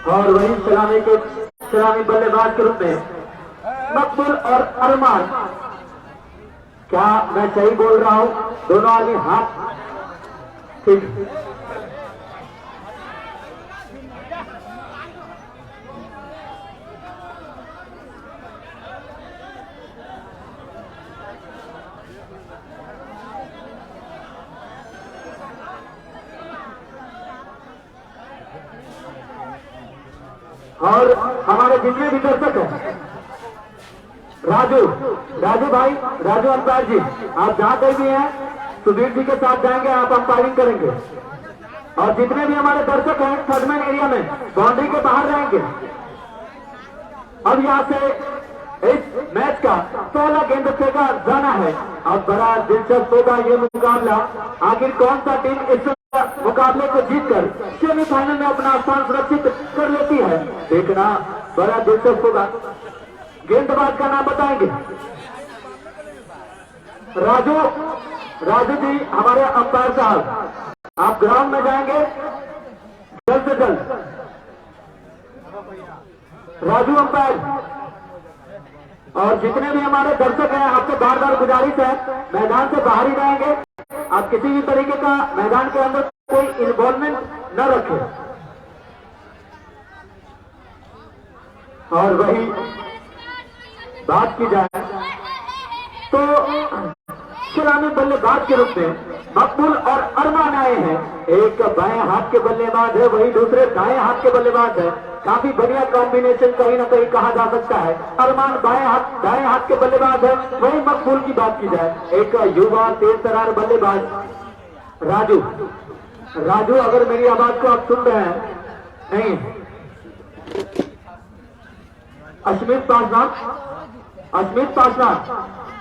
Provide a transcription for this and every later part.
और वही सलामी बल्लेबाज के रूप में मकबूल और अरमान। क्या मैं सही बोल रहा हूं? दोनों आदमी हाथ ठीक। और हमारे जितने भी दर्शक हैं, राजू भाई, राजू अंपायर जी, आप जहां कहीं भी हैं सुधीर जी के साथ जाएंगे, आप अंपायरिंग करेंगे। और जितने भी हमारे दर्शक हैं थर्डमैन एरिया में बाउंड्री के बाहर रहेंगे। अब यहां से इस मैच का पहला गेंद फेंका जाना है। अब बड़ा दिलचस्प होगा ये मुकाबला। आखिर कौन सा टीम इस मुकाबले को जीतकर सेमीफाइनल में अपना स्थान सुरक्षित कर लेती है, देखना बड़ा दिलचस्प होगा। गेंदबाज का नाम बताएंगे। राजू जी हमारे अंपायर साहब, आप ग्राउंड में जाएंगे जल्द से जल्द। राजू अंपायर और जितने भी हमारे दर्शक हैं, आपसे बार बार गुजारिश है मैदान से बाहर ही रहेंगे। आप किसी भी तरीके का मैदान के अंदर कोई इन्वॉल्वमेंट न रखें। और वही बात की जाए तो सलामी बल्लेबाज के रूप में मकबूल और अरमान आए हैं। एक बाएं हाथ के बल्लेबाज है, वही दूसरे दाएं हाथ के बल्लेबाज है। काफी बढ़िया कॉम्बिनेशन कहीं ना कहीं कहा जा सकता है। अरमान दाएं हाथ के बल्लेबाज है, वही मकबूल की बात की जाए एक युवा तेज तरार बल्लेबाज राजू, अगर मेरी आवाज को आप सुन रहे हैं, नहीं अश्मित पासवान,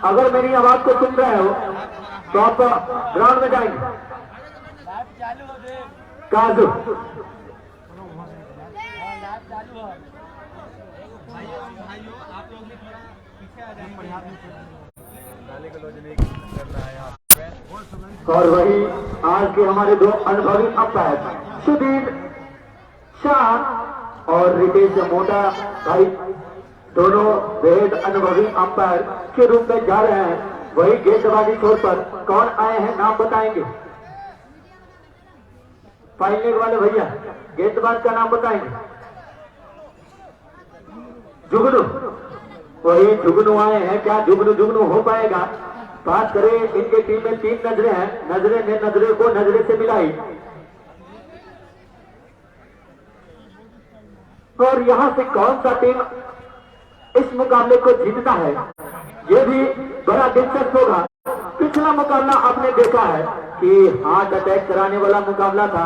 अगर मेरी आवाज को सुन रहे हो तो आप ग्राउंड में जाएंगे। काजू और वही आज के हमारे दो अनुभवी अंपायर सुधीर शाह और रितेश मोटा भाई, दोनों बेहद अनुभवी अंपायर के रूप में जा रहे हैं। वही गेंदबाजी छोर पर कौन आए हैं नाम बताएंगे। फाइनल वाले भैया गेंदबाज का नाम बताएंगे। जुगनू, वही जुगनू आए हैं। क्या जुगनू हो पाएगा? बात करें इनके टीम में 3 नजरें हैं, नजरे ने नजरे को नजरे से मिलाई और यहां से कौन सा टीम इस मुकाबले को जीतता है, ये भी बड़ा दिलचस्प होगा। पिछला मुकाबला आपने देखा है कि हार्ट अटैक कराने वाला मुकाबला था,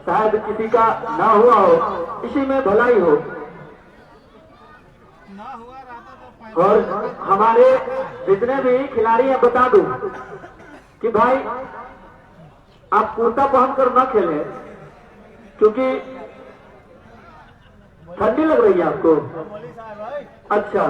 शायद किसी का ना हुआ हो, इसी में भलाई हो। और हमारे जितने भी खिलाड़ी हैं बता दूं कि भाई आप कुर्ता पहनकर न खेलें, क्योंकि ठंडी लग रही है आपको। अच्छा,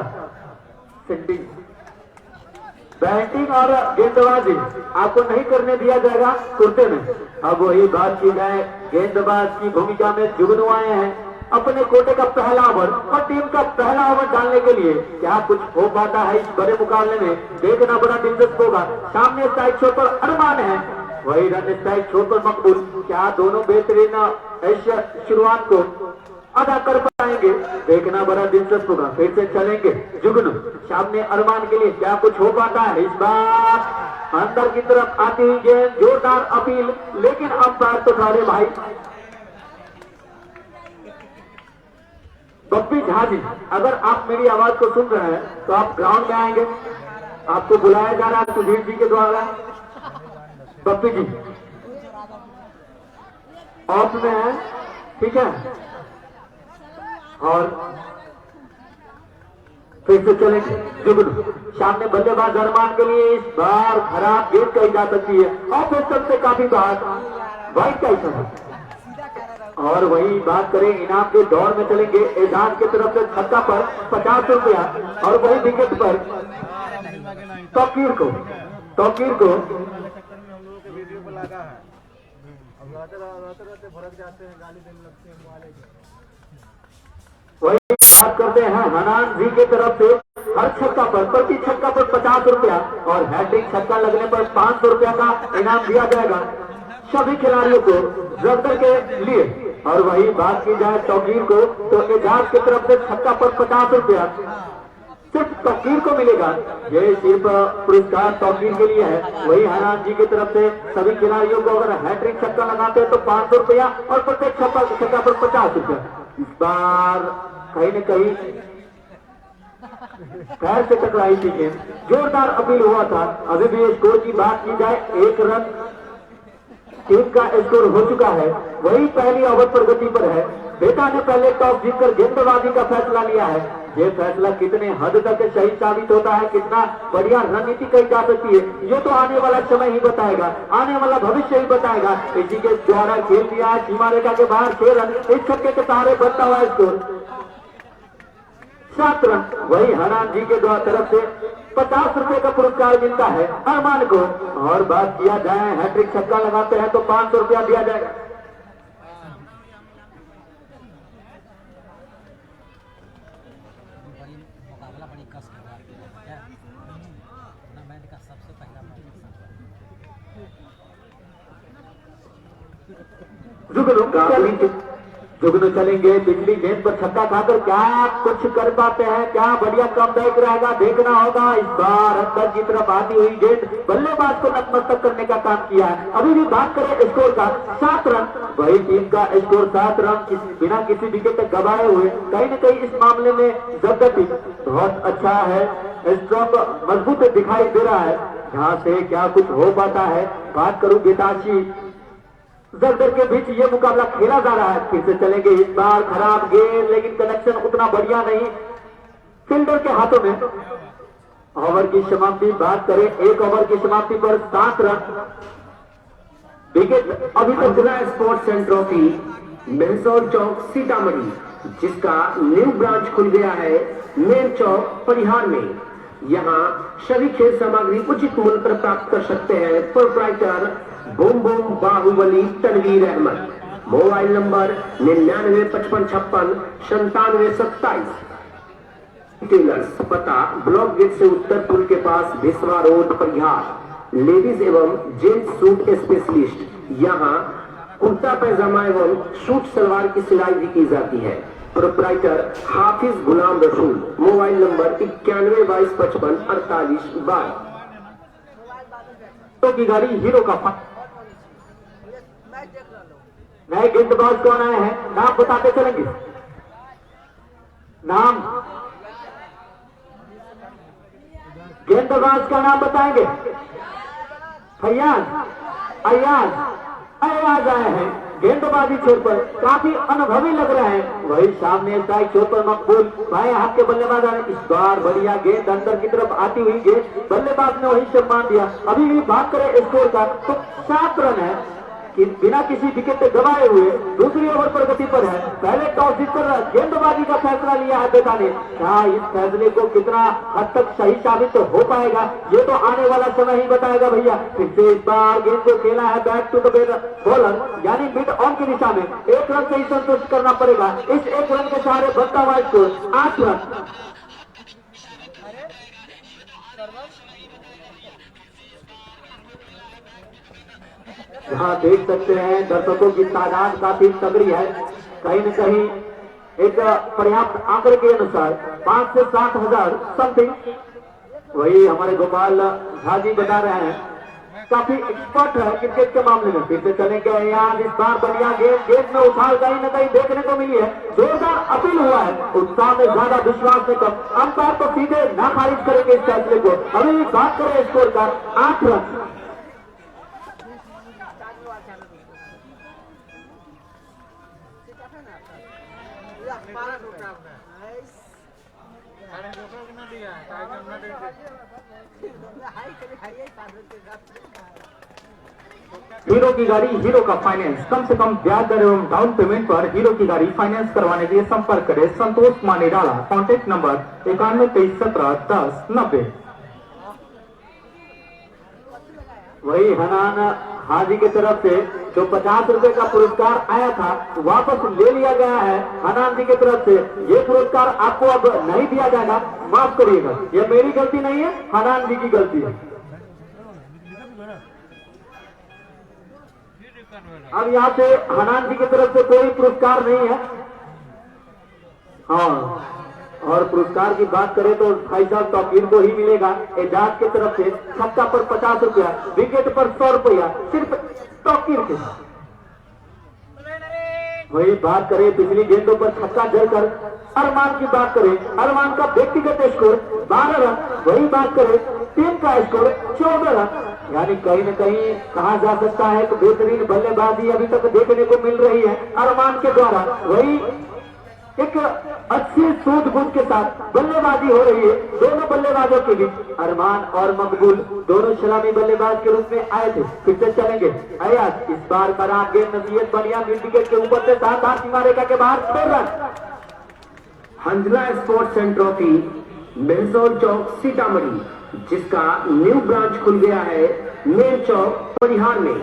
बैटिंग और गेंदबाजी आपको नहीं करने दिया जाएगा कुर्ते में। अब वही बात की जाए, गेंदबाज की भूमिका में जुगनू आए हैं अपने कोटे का पहला ओवर और टीम का पहला ओवर डालने के लिए। क्या कुछ हो पाता है इस बड़े मुकाबले में, देखना बड़ा दिलचस्प होगा। सामने स्ट्राइक छोर पर अरमान है, वही रन स्ट्राइक छोर पर मकबूल। क्या दोनों बेहतरीन ऐसी शुरुआत को अदा कर पाएंगे, देखना बड़ा दिलचस्प होगा। फिर से चलेंगे जुगनू, सामने अरमान के लिए क्या कुछ हो पाता है। इस बार अंदर की तरफ आती हुई गेंद, जोरदार अपील, लेकिन अंपायर तो सारे भाई बप्पी झा जी, अगर आप मेरी आवाज को सुन रहे हैं तो आप ग्राउंड में आएंगे। आपको बुलाया जा रहा है सुधीर जी के द्वारा। बप्पी जी ऑफ में है, ठीक है। और फिर से चलेंगे जुगनू, सामने बल्लेबाज अरमान के लिए इस बार खराब गेंद कही जा सकती है और फिर सबसे काफी बार वाइड का इशारा। और वही बात करें इनाम के दौर में चलेंगे। एजाज की तरफ से छक्का पर 50 रुपया और वही विकेट पर तौकीर को भड़क जाते हैं, गाली देने लगते हैं। हनान जी की तरफ से हर छक्का पर, प्रति छक्का पर 50 रुपया और हैट्रिक छक्का लगने पर 500 रुपया का इनाम दिया जाएगा सभी खिलाड़ियों को जब्तर के लिए। और वही बात की जाए तौकीर को, तो एजाज की तरफ से छक्का पर 50 रुपया सिर्फ तौकीर को मिलेगा। ये सिर्फ पुरस्कार तौकीर के लिए है। वही हनान जी की तरफ से सभी खिलाड़ियों को अगर हैट्रिक छक्का लगाते हैं तो 500 रुपया और प्रत्येक छक्का पर 50 रुपया। इस बार कहीं न कहीं पैर से टकराई थी गेंद, जोरदार अपील हुआ था। अभी भी स्कोर की बात की जाए, 1 रन टीम का स्कोर हो चुका है। वही पहली ओवर पर गति पर है। बेटा ने पहले टॉस जीतकर गेंदबाजी का फैसला लिया है। ये फैसला कितने हद तक सही साबित होता है, कितना बढ़िया रणनीति कही जा सकती है, ये तो आने वाला समय ही बताएगा, आने वाला भविष्य ही बताएगा। इसी के द्वारा खेल दिया सीमा रेखा के बाहर 6 रन, इस छक्के के सहारे बनता हुआ स्कोर 7 रन। वही हनान जी के तरफ से 50 रुपए का पुरस्कार मिलता है अरमान को। और बात किया जाए हैट्रिक छक्का लगाते हैं तो 500 रुपया दिया जाएगा। जुगनू चलेंगे, पिछली गेंद पर छक्का खाकर क्या कुछ कर पाते हैं, क्या बढ़िया कमबैक रहेगा, देखना होगा। इस बार अंदर की तरफ आती हुई गेंद बल्लेबाज को नतमस्तक करने का काम किया है। अभी भी बात करें स्कोर का, 7 रन। वही टीम का स्कोर 7 रन बिना किसी विकेट गवाए हुए। कहीं न कहीं इस मामले में जब्ती बहुत अच्छा है, स्ट्रॉन्ग मजबूत दिखाई दे रहा है। जहां से क्या कुछ हो पाता है। बात करूं बेताशी जरदर के बीच ये मुकाबला खेला जा रहा है। फिर से चलेंगे, इस बार खराब गेंद, लेकिन कनेक्शन उतना बढ़िया नहीं फील्डर के हाथों में। ओवर की समाप्ति बात करें, 1 ओवर की समाप्ति पर 7 रन विकेट। अभी तक जिला sports centre trophy Mehsaur Chowk Sitamarhi, जिसका न्यू ब्रांच खुल गया है मेन चौक परिहार में। यहाँ सभी खेल सामग्री उचित मूल्य पर प्राप्त कर सकते हैं। Proprietor boom boom Baahubali Tanveer Ahmad. Mobile number 9955569727। Tailors, पता ब्लॉक गेट से उत्तर पुल के पास भिसवा रोड परिहार। लेडीज एवं जेंट्स सूट स्पेशलिस्ट। यहाँ कुर्ता पैजामा एवं सूट सलवार की सिलाई भी की जाती है। Proprietor Hafiz Ghulam Rasool. Mobile number 9122554822। तो की गाड़ी हीरो का नए गेंदबाज कौन आए हैं, नाम बताते चलेंगे। नाम गेंदबाज का नाम बताएंगे। फैयाज अयाज आए हैं गेंदबाजी छोर पर, काफी अनुभवी लग रहे हैं। वही सामने स्ट्राइक छोर पर मकबूल बाएं हाथ के बल्लेबाज आए। इस बार बढ़िया गेंद अंदर की तरफ आती हुई गेंद बल्लेबाज ने वही सम्मान दिया। अभी भी बात करें स्कोर का तो 7 रन है कि बिना किसी विकेट गवाए हुए दूसरी ओवर पर गति पर है। पहले टॉस जीतकर गेंदबाजी का फैसला लिया है बेटा ने। क्या इस फैसले को कितना हद तक सही साबित हो पाएगा, ये तो आने वाला समय ही बताएगा भैया। फिर से इस बार गेंद को खेला है बैक टू द बॉलर, यानी मिड ऑन की दिशा में। 1 रन से ही संतुष्ट करना पड़ेगा। इस 1 रन के सहारे बनता हुआ स्कोर 8 रन। यहाँ देख सकते हैं दर्शकों की तादाद काफी तगड़ी है। कहीं न कहीं एक पर्याप्त आंकड़े के अनुसार 5 से 7 हजार समथिंग। वही हमारे गोपाल झा जी बता रहे हैं, काफी एक्सपर्ट है क्रिकेट के मामले में। फिर से चलेंगे यहाँ, इस बार बढ़िया गेंद में उछाल कहीं न कहीं देखने को मिली है। जोरदार अपील हुआ है, उत्साह में ज्यादा विश्वास में कम। अंपायर तो सीधे ना खारिज करेंगे इस फैसले को। अभी बात करें स्कोर का 8 रन। हीरो की गाड़ी, हीरो का फाइनेंस। कम से कम ब्याज दर एवं डाउन पेमेंट पर हीरो की गाड़ी फाइनेंस करवाने के लिए संपर्क करें संतोष मानेडाला। Contact number 9123171090। वही हनान हाजी की तरफ से जो 50 रुपए का पुरस्कार आया था वापस ले लिया गया है हनान जी की तरफ से। ये पुरस्कार आपको अब नहीं दिया जाएगा, माफ करिएगा, ये मेरी गलती नहीं है, हनान जी की गलती है। अब यहाँ से हनान जी की तरफ से कोई पुरस्कार नहीं है। हाँ, और पुरस्कार की बात करें तो भाई साहब तौकीर को ही मिलेगा। एजाज की तरफ से छक्का पर 50 रुपया, विकेट पर 100 रुपया सिर्फ तौकीर के। वही बात करें पिछली गेंदों पर छक्का जलकर अरमान की बात करें, अरमान का व्यक्तिगत स्कोर 12 रन। वही बात करें टीम का स्कोर 14 रन। यानी कहीं न कहीं कहा जा सकता है कि बेहतरीन बल्लेबाजी अभी तक देखने को मिल रही है अरमान के द्वारा। वही एक अच्छी सूझबूझ के साथ बल्लेबाजी हो रही है दोनों बल्लेबाजों के बीच। अरमान और मकबूल दोनों सलामी बल्लेबाज के रूप में आए थे। फिर से चलेंगे अयाज, इस बार खराब गेंद नसीहत बढ़िया मिड विकेट के ऊपर से 7 सीमा रेखा के बाहर 6 run. Hanzala sports centre trophy Mehsaul Chowk Sitamarhi, जिसका न्यू ब्रांच खुल गया है मेन चौक परिहार में।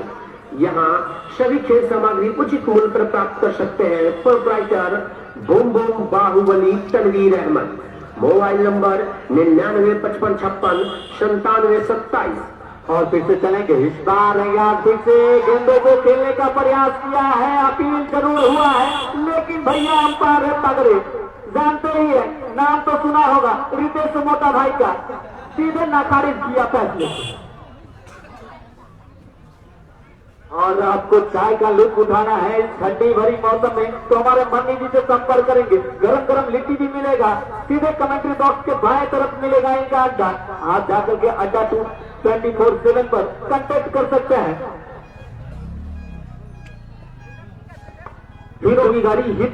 यहाँ सभी खेल सामग्री उचित मूल्य पर प्राप्त कर सकते हैं। Proprietor boom boom Baahubali Tanveer Ahmad. Mobile number 9955569727। और फिर से चलेंगे इस बार यार फिर से गेंदों को खेलने का प्रयास किया है, अपील जरूर हुआ है, लेकिन भैया अंपायर है तगड़े, जानते ही है, नाम तो सुना होगा रितेश मोटा भाई का, सीधे नाखारिज किया फैसले। और आपको चाय का लुत्फ उठाना है इस ठंडी भरी मौसम में तो हमारे मन्नी जी से संपर्क करेंगे। गरम गरम लिट्टी भी मिलेगा, सीधे कमेंट्री बॉक्स के बाएं तरफ मिलेगा इनका अड्डा। आप जाकर के अड्डा 24/7 पर कांटेक्ट कर सकते हैं। हीरो की गाड़ी हिट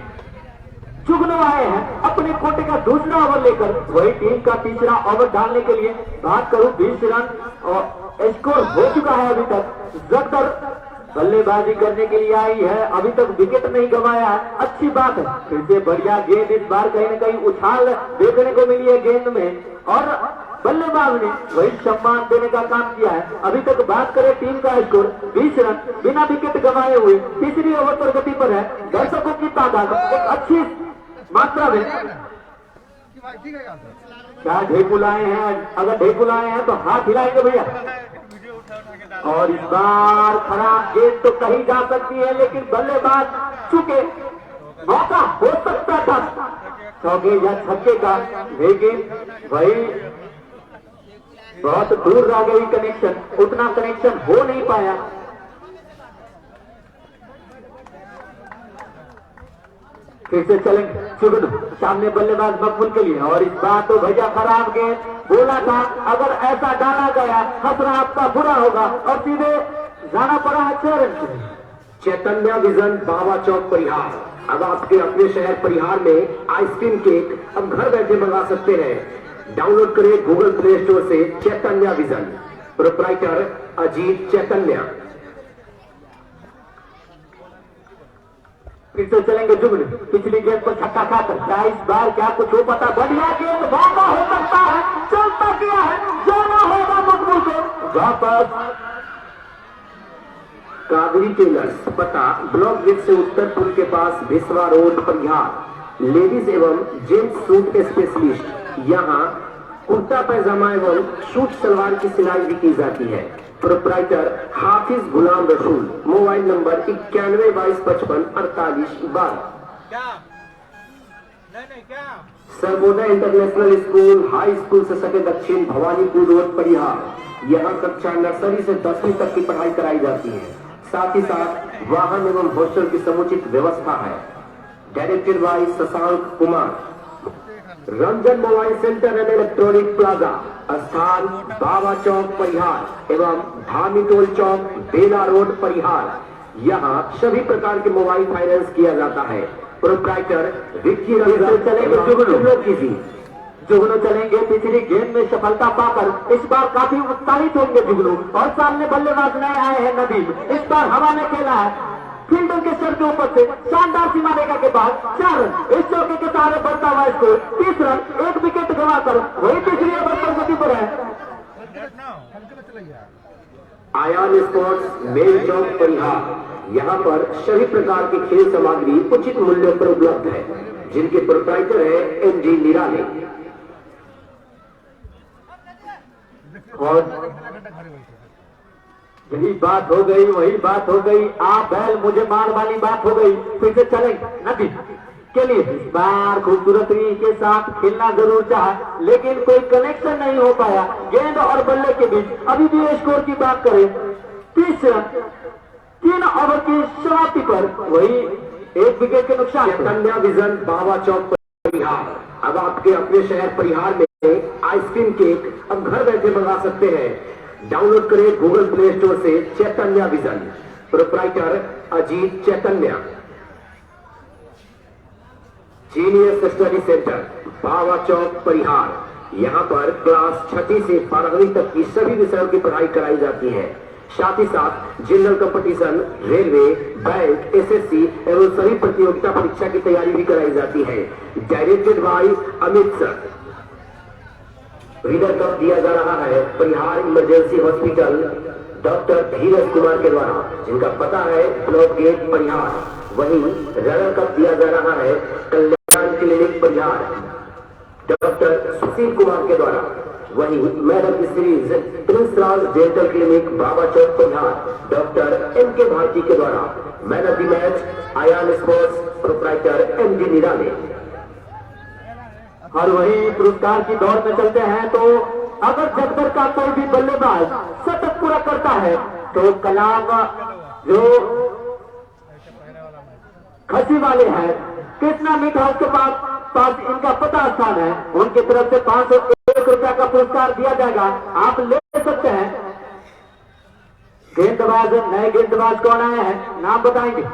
चुगनो आए हैं अपने कोटे का दूसरा ओवर लेकर। वही टीम का तीसरा ओवर डालने के लिए बात करूं 20 रन और स्कोर हो चुका है अभी तक। जगदर बल्लेबाजी करने के लिए आई है, अभी तक विकेट नहीं गंवाया है, अच्छी बात है। फिर से बढ़िया गेंद, इस बार कहीं न कहीं उछाल देखने को मिली है गेंद में और बल्लेबाज ने वही सम्मान देने का काम किया है। अभी तक बात करें टीम का स्कोर 20 रन बिना विकेट गंवाए हुए तीसरी ओवर पर गति पर है। दर्शकों की तादाद एक अच्छी मात्रा में। क्या ढेकुल आए हैं? अगर ढेकुल आए हैं तो हाथ हिलाएंगे भैया। और इस बार खराब गेंद तो कही जा सकती है, लेकिन बल्लेबाज चुके मौका हो सकता था चौके या छक्के का, लेकिन वही बहुत दूर रह गई कनेक्शन, उतना कनेक्शन हो नहीं पाया। फिर से चलेंगे चुगन, सामने बल्लेबाज मकबूल के लिए। और इस बार तो भैया खराब गेंद बोला था, अगर ऐसा डाला गया खतरा आपका बुरा होगा और सीधे जाना पड़ा है 6 रन। चैतन्य विजन बाबा चौक परिहार। अब आपके अपने शहर परिहार में आइसक्रीम केक अब घर बैठे मंगा सकते हैं। डाउनलोड करें गूगल प्ले स्टोर से चैतन्य विजन। प्रोप्राइटर अजीत चैतन्य। फिर से चलेंगे जुगन, पिछली गेंद पर छक्का खाकर क्या इस बार क्या कुछ हो पता? बढ़िया गेंद, मौका हो सकता है, चलता किया है, जाना होगा मकबूल को वापस। कावेरी टेलर्स, पता ब्लॉक गेट से उत्तर पुल के पास भिसवा रोड परिहार। लेडीज एवं जेंट्स सूट स्पेशलिस्ट। यहाँ कुर्ता पैजामा एवं सूट सलवार की सिलाई भी की जाती है। Proprietor Hafiz Ghulam Rasool. Mobile number 9122554812। Sarvodaya international school high school से सटे दक्षिण भवानीपुर रोड परिहार। यहाँ कक्षा नर्सरी से 10वीं तक की पढ़ाई कराई जाती है। साथ ही साथ वाहन एवं हॉस्टल की समुचित व्यवस्था है। Directed by Shashank Kumar. Ranjan mobile centre and electronic plaza, स्थान बाबा चौक परिहार एवं धामी टोल चौक बेला रोड परिहार। यहाँ सभी प्रकार के मोबाइल फाइनेंस किया जाता है। प्रोप्राइटर विक्की रविंद्र। चलेंगे जुगनू चलेंगे, पिछली गेंद में सफलता पाकर इस बार काफी उत्साहित होंगे जुगनू। और सामने बल्लेबाज नए आए हैं नदीम, इस बार हवा में खेला है, फील्डर के सर के ऊपर से शानदार सीमा रेखा के बाद 4 रन। इस चौके के सहारे बढ़ता हुआ स्कोर 30 रन, 1 विकेट गंवाकर वही तीसरी ओवर पर गति पर है। आयान स्पोर्ट्स मेल चौक परिहार। यहाँ पर सभी प्रकार की खेल सामग्री उचित मूल्यों पर उपलब्ध है, जिनके प्रोप्राइटर है एमजी निराले। और यही बात हो गई, वही बात हो गई, आप बैल मुझे मार वाली बात हो गई। फिर से चलेंगे नदी के लिए। इस बार खूबसूरती के साथ खेलना जरूर चाहा, लेकिन कोई कनेक्शन नहीं हो पाया गेंद और बल्ले के बीच। अभी भी स्कोर की बात करें, 30 रन 3 ओवर की समाप्ति पर, वही 1 विकेट के नुकसान। कन्या विजन बाबा चौक परिहार। अब आपके अपने शहर परिहार में आइसक्रीम केक अब घर बैठे मंगा सकते हैं। डाउनलोड करें गूगल प्ले स्टोर से चैतन्य विजन। प्रोप्राइटर अजीत चैतन्य। Genius study centre Baba Chowk Parihar. यहाँ पर क्लास 6वीं से 12वीं तक की सभी विषयों की पढ़ाई कराई जाती है। साथ ही साथ general competition, railway, bank, SSC एवं सभी प्रतियोगिता परीक्षा की तैयारी भी कराई जाती है। Directed by Amit sir. Reader cup दिया जा रहा है परिहार इमरजेंसी हॉस्पिटल डॉक्टर धीरज कुमार के द्वारा, जिनका पता है ब्लॉक गेट परिहार। वहीं रनर कप दिया जा रहा है कल्याण क्लिनिक परिहार डॉक्टर सुशील कुमार के द्वारा। वहीं man of the series Prince Raj dental clinic Baba Chowk Parihar doctor M K Bharti के द्वारा। Man of the match Ayaan sports proprietor MG Nirale. और वही पुरस्कार की दौड़ में चलते हैं, तो अगर जगदर का कोई भी बल्लेबाज शतक पूरा करता है तो कलाम जो खसी वाले हैं कृष्णा मीट हाउस के पास इनका पता स्थान है, उनकी तरफ से 501 रुपया का पुरस्कार दिया जाएगा। आप ले सकते हैं। गेंदबाज, नए गेंदबाज कौन आए हैं नाम बताएंगे?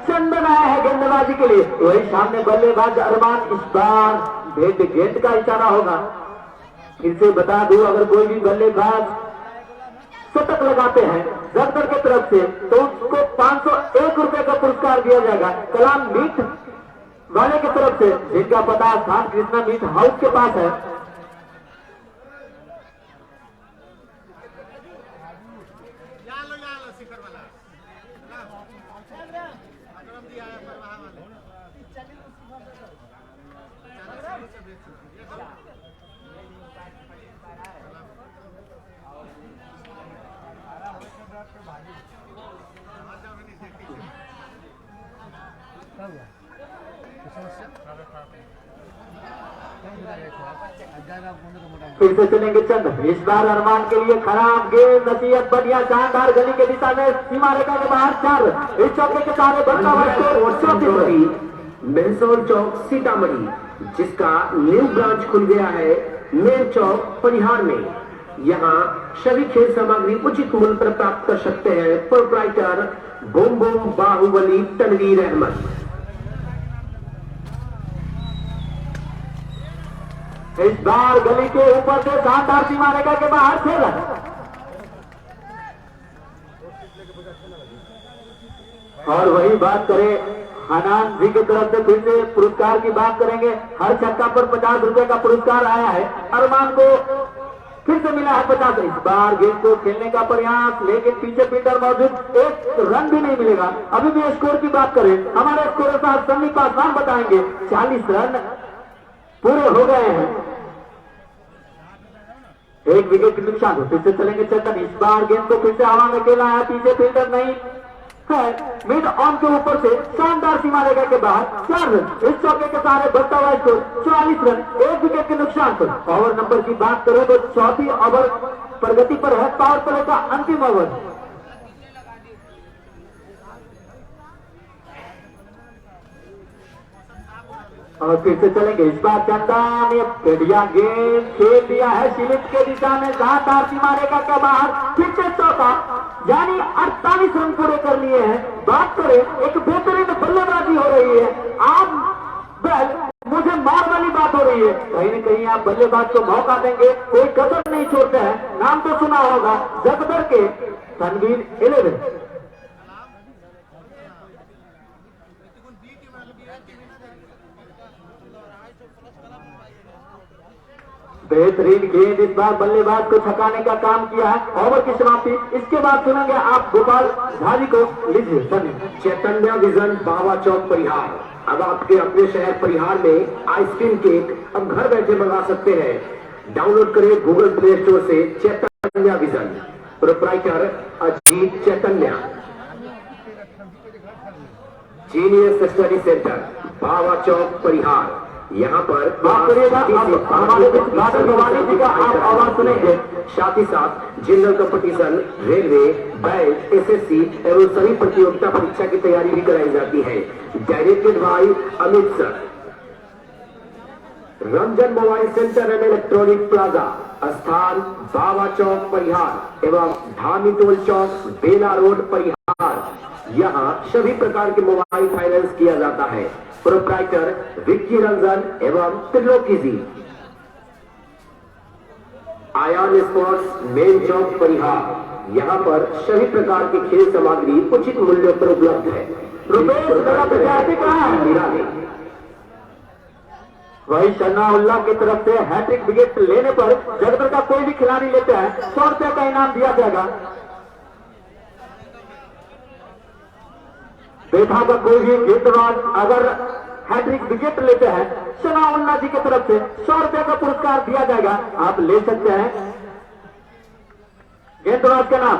चंदन आया है गेंदबाजी के लिए। वही सामने बल्लेबाज अरमान। इस बार गेंद का इशारा होगा। फिर से बता दूं, अगर कोई भी बल्लेबाज शतक लगाते हैं जगदर की तरफ से तो उसको 501 रुपए का पुरस्कार दिया जाएगा कलाम मीट वाले की तरफ से, जिनका पता स्थान कृष्णा मीट हाउस के पास है। फिर से चलेंगे चंद। इस बार अरमान के लिए खराब गेंद, नसीहत बढ़िया शानदार गली के दिशा में सीमा रेखा के बाहर 4। इस चौके के सारे मेहसौल चौक सीतामढ़ी, जिसका न्यू ब्रांच खुल गया है मेल चौक परिहार में। यहाँ सभी खेल सामग्री उचित मूल्य पर प्राप्त कर सकते हैं। Proprietor boom boom Baahubali Tanveer Ahmad. इस बार गली के ऊपर से शानदार सीमा रेखा के बाहर खेला। और वही बात करें हनान जी की तरफ से, फिर से पुरस्कार की बात करेंगे। हर छक्का पर 50 रुपए का पुरस्कार आया है। अरमान को फिर से मिला है 50। इस बार गेंद को खेलने का प्रयास, लेकिन पीछे फील्डर मौजूद, एक रन भी नहीं मिलेगा। अभी भी स्कोर की बात करें, हमारे स्कोर साहब सन्नी पासवान बताएंगे 40 रन पूरे हो गए हैं। 1 विकेट के नुकसान हो। फिर से चलेंगे चेतन। इस बार गेंद को फिर से हवा में खेला है, पीछे फील्डर नहीं है। मिड ऑन के ऊपर से शानदार सीमा रेखा के बाद 4 रन। इस चौके के सारे बढ़ता हुआ स्कोर 44 रन 1 विकेट के नुकसान पर। ओवर नंबर की बात करें तो 34 ओवर प्रगति पर है। पावर प्ले का अंतिम ओवर। और फिर से चलेंगे। इस बार चंदा ने बढ़िया गेंद खेल दिया है स्लिप के दिशा में, शानदार सीमा रेखा के बाहर। फिर से चौका, यानी 48 रन पूरे कर लिए हैं। बात करें, एक बेहतरीन बल्लेबाजी हो रही है। आप बैल मुझे मार वाली बात हो रही है। कहीं न कहीं आप बल्लेबाज को मौका देंगे, कोई कसर नहीं छोड़ते हैं। नाम तो सुना होगा जगदर के तनवीर 11। बेहतरीन गेंद इस बार बल्लेबाज को थकाने का काम किया है। ओवर की समाप्ति। इसके बाद सुनेंगे आप गोपाल झाजी को। लीजिए सुनिए। चैतन्य विजन बाबा चौक परिहार। अब आपके अपने शहर परिहार में आइसक्रीम केक अब घर बैठे मंगा सकते हैं। डाउनलोड करें गूगल प्ले स्टोर से चैतन्य विजन। प्रोप्राइटर अजीत चैतन्य। Genius study centre Baba Chowk Parihar. यहाँ पर हमारे जी का आप आवाज सुनेंगे। साथ ही साथ general competition, railway, bank, SSC एवं सभी प्रतियोगिता परीक्षा की तैयारी भी कराई जाती है। Directed by Amit sir. Ranjan mobile centre and electronic plaza, स्थान बाबा चौक परिहार एवं धामी टोल चौक बेला रोड परिहार। यहाँ सभी प्रकार के मोबाइल फाइनेंस किया जाता है। प्रोप्राइटर विक्की रंजन एवं त्रिलोकी जी। Ayaan sports main Chowk Parihar. यहाँ पर सभी प्रकार की खेल सामग्री उचित मूल्यों पर उपलब्ध है। वही सन्नाउल्लाह की तरफ से हैट्रिक विकेट लेने पर जगदर का कोई भी खिलाड़ी लेता है 100 रुपए का इनाम दिया जाएगा। बेटा का कोई भी गेंदबाज अगर हैट्रिक विकेट लेते हैं सनाउल्लाह जी की तरफ से 100 रुपए का पुरस्कार दिया जाएगा। आप ले सकते हैं। गेंदबाज का नाम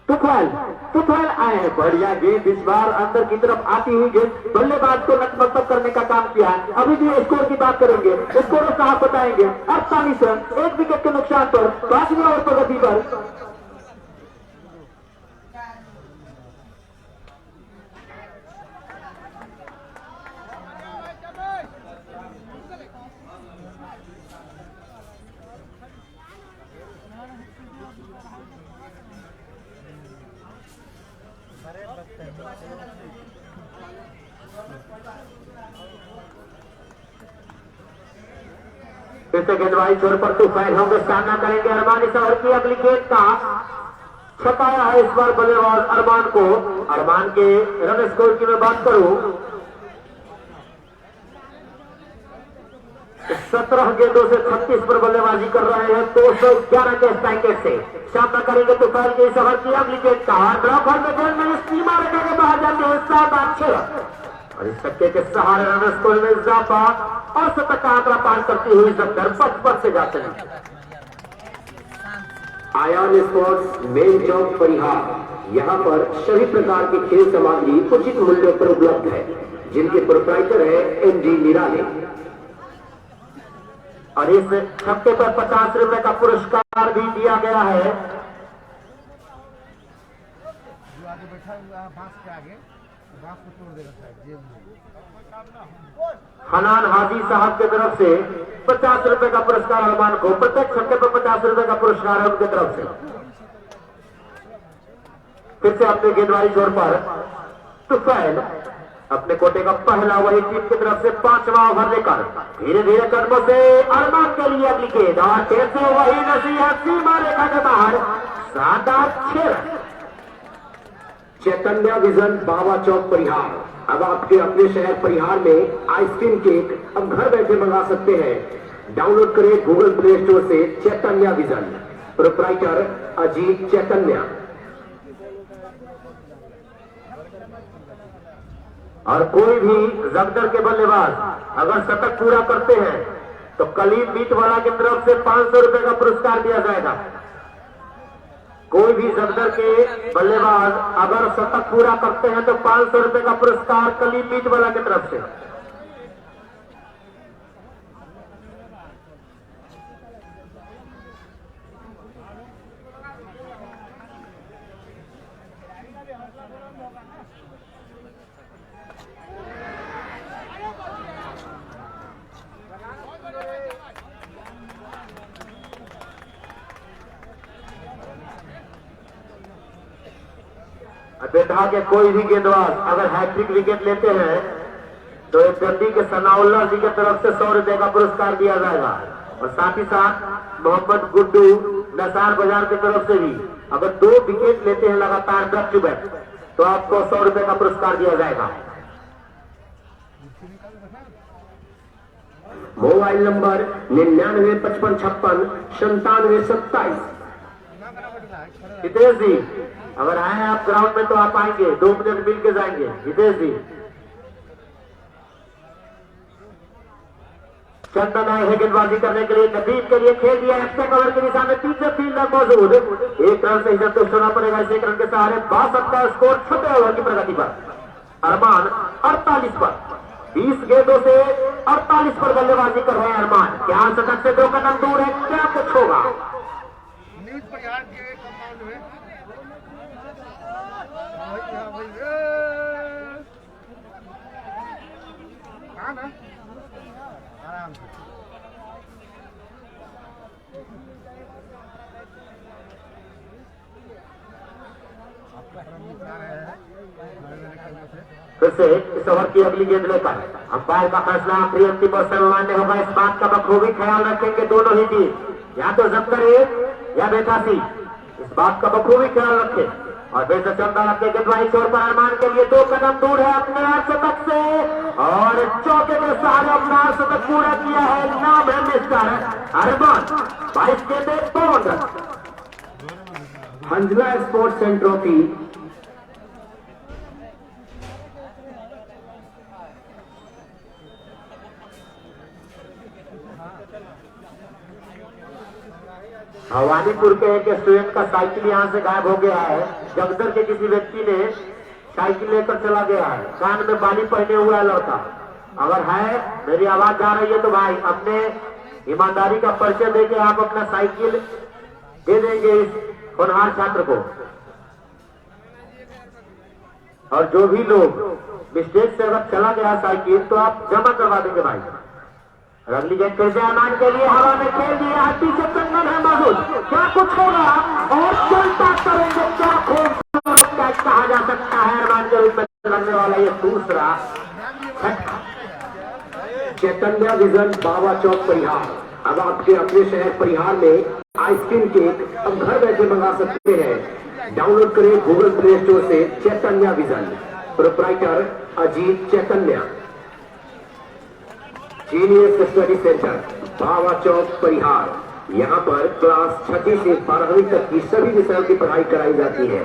तुफैल आए हैं। बढ़िया गेंद इस बार अंदर की तरफ आती हुई गेंद बल्लेबाज को नतमस्तक करने का काम किया है। अभी भी स्कोर की बात करेंगे। स्कोर साहब बताएंगे। 48 रन 1 विकेट के नुकसान पर 5वें ओवर प्रगति पर। फिर गेंदबाजी छोर पर तुफैल होंगे, सामना करेंगे अरमान। इस ओवर की अगली गेंद का छपाया है इस बार बल्लेबाज अरमान को। अरमान के रन स्कोर की मैं बात करूं 17 गेंदों से 36 पर बल्लेबाजी कर रहे हैं। 211 के स्ट्राइक से सामना करेंगे तुफैल के इस ओवर की अगली गेंद का। ड्रॉपर में गेंद में सीमा रेखा के बाहर जाते हैं 7 और इस छक्के के सहारे रन स्कोर में इजाफा और शतक का आंकड़ा पार करती हुई जगदर 55 से जाते हैं। Ayaan sports main Chowk Parihar. यहाँ पर सभी प्रकार की खेल सामग्री उचित मूल्यों पर उपलब्ध है, जिनके प्रोप्राइटर है एमजी निराले। और इस छक्के पर 50 रुपए का पुरस्कार भी दिया गया है। हनान हाजी साहब की तरफ से 50 रुपए का पुरस्कार अरमान को। प्रत्येक छक्के पर 50 रुपए का पुरस्कार है उनकी तरफ से। फिर से अपने गेंदबाजी छोर पर तुफैल अपने कोटे का पहला वही टीम की तरफ से 5वां ओवर लेकर धीरे धीरे कदमों से अरमान के लिए अगली गेंद और फिर से वही नसीहत सीमा रेखा के बाहर 7-6। चैतन्य विजन बाबा चौक परिहार। अब आपके अपने शहर परिहार में आइसक्रीम केक अब घर बैठे मंगा सकते हैं। डाउनलोड करें गूगल प्ले स्टोर से चैतन्य विजन। प्रोप्राइटर अजीत चैतन्य। और कोई भी जगदर के बल्लेबाज अगर शतक पूरा करते हैं तो कलीम मीट वाला की तरफ से 500 रुपए का पुरस्कार दिया जाएगा। कोई भी जगदर के बल्लेबाज अगर शतक पूरा करते हैं तो 500 रुपए का पुरस्कार कलीम मीट वाला की तरफ से। बेटा के कोई भी गेंदबाज अगर हैट्रिक विकेट लेते हैं तो एक गद्दी के सनाउल्लाह जी की तरफ से 100 रुपए का पुरस्कार दिया जाएगा। और साथ ही साथ मोहम्मद गुड्डू नसार बाजार की तरफ से भी अगर 2 विकेट लेते हैं लगातार बैक टू बैक तो आपको 100 रुपए का पुरस्कार दिया जाएगा। Mobile number 9955569727। हितेश जी, अगर आए हैं आप ग्राउंड में तो आप आएंगे, 2 मिनट मिल के जाएंगे। हितेश जी, चंदन आए है गेंदबाजी करने के लिए, नदीम के लिए खेल दिया, एक्स्ट्रा कवर के दिशा में तीसरे फील्डर मौजूद, 1 रन से ही संतुष्ट होना पड़ेगा। इस 1 रन के सहारे 62 का स्कोर छोटे ओवर की प्रगति पर। अरमान 48 पर, 20 गेंदों से 48 पर बल्लेबाजी कर रहे हैं अरमान। क्या शतक से 2 कदम दूर है, क्या कुछ होगा? फिर से इस ओवर की अगली गेंद लेकर अंपायर का फैसला आखिरी अंतिम और सर्वमान्य होगा। इस बात का बखूबी ख्याल रखेंगे दोनों ही टीम, या तो जफ्तर 1 या बेतासी, इस बात का बखूबी ख्याल रखें। और फिर से चंदन अपने गेंदबाजी छोर पर अरमान के लिए 2 कदम दूर है अपने शतक से, और चौके के सहारे अपना शतक पूरा किया है। नाम है मिस्टर अरमान, 22 गेंदें 52 run. Hanzala sports and trophy Bhawanipur के एक स्टूडेंट का साइकिल यहाँ से गायब हो गया है। जगदर के किसी व्यक्ति ने साइकिल लेकर चला गया है। कान में बाली पहने हुआ है लड़का। अगर है, मेरी आवाज जा रही है तो भाई अपने ईमानदारी का परिचय देके आप अपना साइकिल दे देंगे इस होनहार छात्र को। और जो भी लोग मिस्टेक से अगर चला गया साइकिल तो आप जमा करवा देंगे भाई। अगली गेंद फिर से अरमान के लिए हवा में खेल दिया, पीछे चंदन है मौजूद, क्या कुछ होगा? और चलता करेंगे, क्या खूबसूरत कैच कहा जा सकता है अरमान के रूप में लगने वाला ये दूसरा छक्का। चैतन्य विजन बाबा चौक परिहार। अब आपके अपने शहर परिहार में आइसक्रीम केक अब घर बैठे मंगा सकते हैं। डाउनलोड करें गूगल प्ले स्टोर से चैतन्य विजन। प्रोप्राइटर अजीत चैतन्य। Genius study centre Baba Chowk Parihar. यहाँ पर क्लास 6वीं से 12वीं तक की सभी विषयों की पढ़ाई कराई जाती है।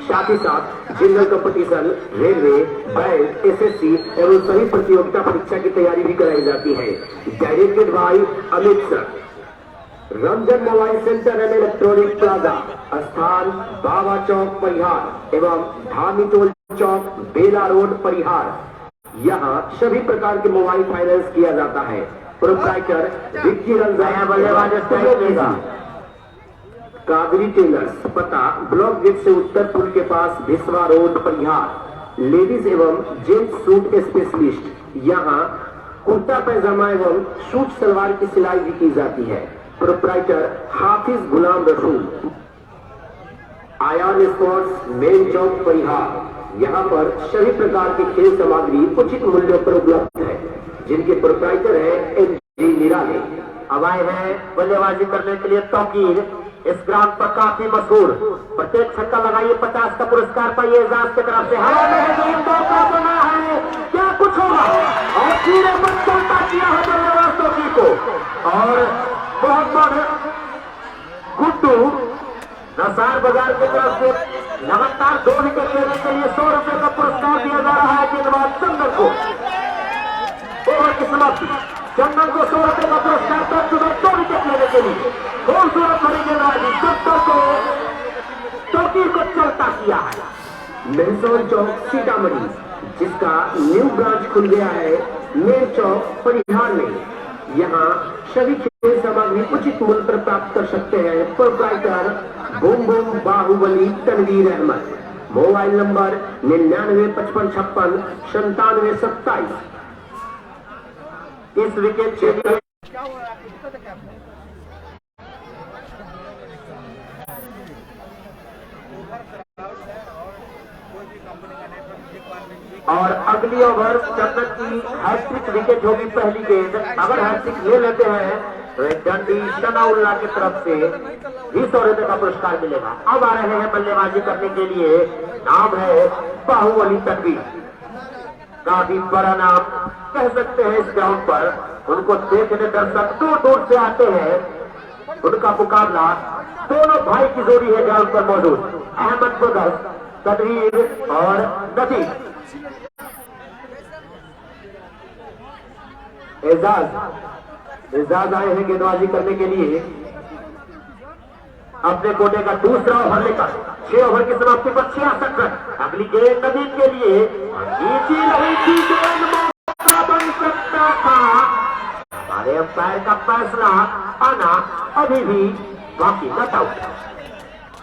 साथ ही साथ general competition, railway, bank, SSC एवं सभी प्रतियोगिता परीक्षा की तैयारी भी कराई जाती है। Directed by Amit sir. Ranjan mobile centre and electronic plaza, स्थान बाबा चौक परिहार एवं धामी टोल चौक बेला रोड परिहार। यहाँ सभी प्रकार के मोबाइल फाइनेंस किया जाता है। प्रोप्राइटर विक्की रंजन। कादरी टेलर्स, पता ब्लॉक गेट से उत्तर पुल के पास भिसवा रोड परिहार। लेडीज एवं जेंट्स सूट स्पेशलिस्ट। यहाँ कुर्ता पैजामा एवं सूट सलवार की सिलाई भी की जाती है। प्रोप्राइटर हाफिज गुलाम रसूल। Ayaan sports main Chowk Parihar. यहाँ पर सभी प्रकार की खेल सामग्री उचित मूल्यों पर उपलब्ध है, जिनके प्रोप्राइटर है एम.जी. निराले। अब आए हैं बल्लेबाजी करने के लिए तौकीर, इस ग्राउंड पर काफी मशहूर। प्रत्येक छक्का लगाइए 50 का पुरस्कार पाइए एजाज की तरफ से। हवा में है, गेंद मौका बना है, क्या कुछ होगा? और पूरे पर चलता किया है बल्लेबाज तौकीर को। और मोहम्मद गुड्डू नसार बाजार की तरफ से लगातार 2 विकेट लेने के लिए 100 रुपए का पुरस्कार दिया जा रहा है गेंदबाज चंदन को। ओवर की समाप्ति, चंदन को 100 रुपए का पुरस्कार तक 2 विकेट लेने के लिए। खूबसूरत भरी गेंदबाजी, चौकीर को चलता किया है। मेहसौन चौक सीतामढ़ी, जिसका न्यू ब्रांच खुल गया है मेन चौक परिहार में। यहाँ सभी खेल सामग्री उचित मूल्य पर प्राप्त कर सकते हैं। Proprietor boom boom Baahubali Tanveer Ahmad. Mobile number 9955569727। इस विकेट क्षेत्र और अगली ओवर चंदन की हैट्रिक विकेट होगी पहली गेंद। अगर हैट्रिक ले लेते हैं तो एक डंडी सनाउल्लाह की तरफ से 20 रुपए का पुरस्कार मिलेगा। अब आ रहे हैं बल्लेबाजी करने के लिए, नाम है बाहुबली तनवीर। काफी बड़ा नाम कह सकते हैं इस ग्राउंड पर। उनको देखने दर्शक दूर दूर से आते हैं। उनका मुकाबला दोनों भाई की जोड़ी है ग्राउंड पर मौजूद, अहमद ब्रदर्स तदवीर और नदीम। एजाज आए हैं गेंदबाजी करने के लिए अपने कोटे का दूसरा ओवर लेकर। 6 ओवर की समाप्ति पर 66 रन। अगली गेंद नदीम के लिए नीचे रही थी गेंद, मौका बन सकता था। हमारे अंपायर का फैसला आना अभी भी बाकी, नॉट आउट।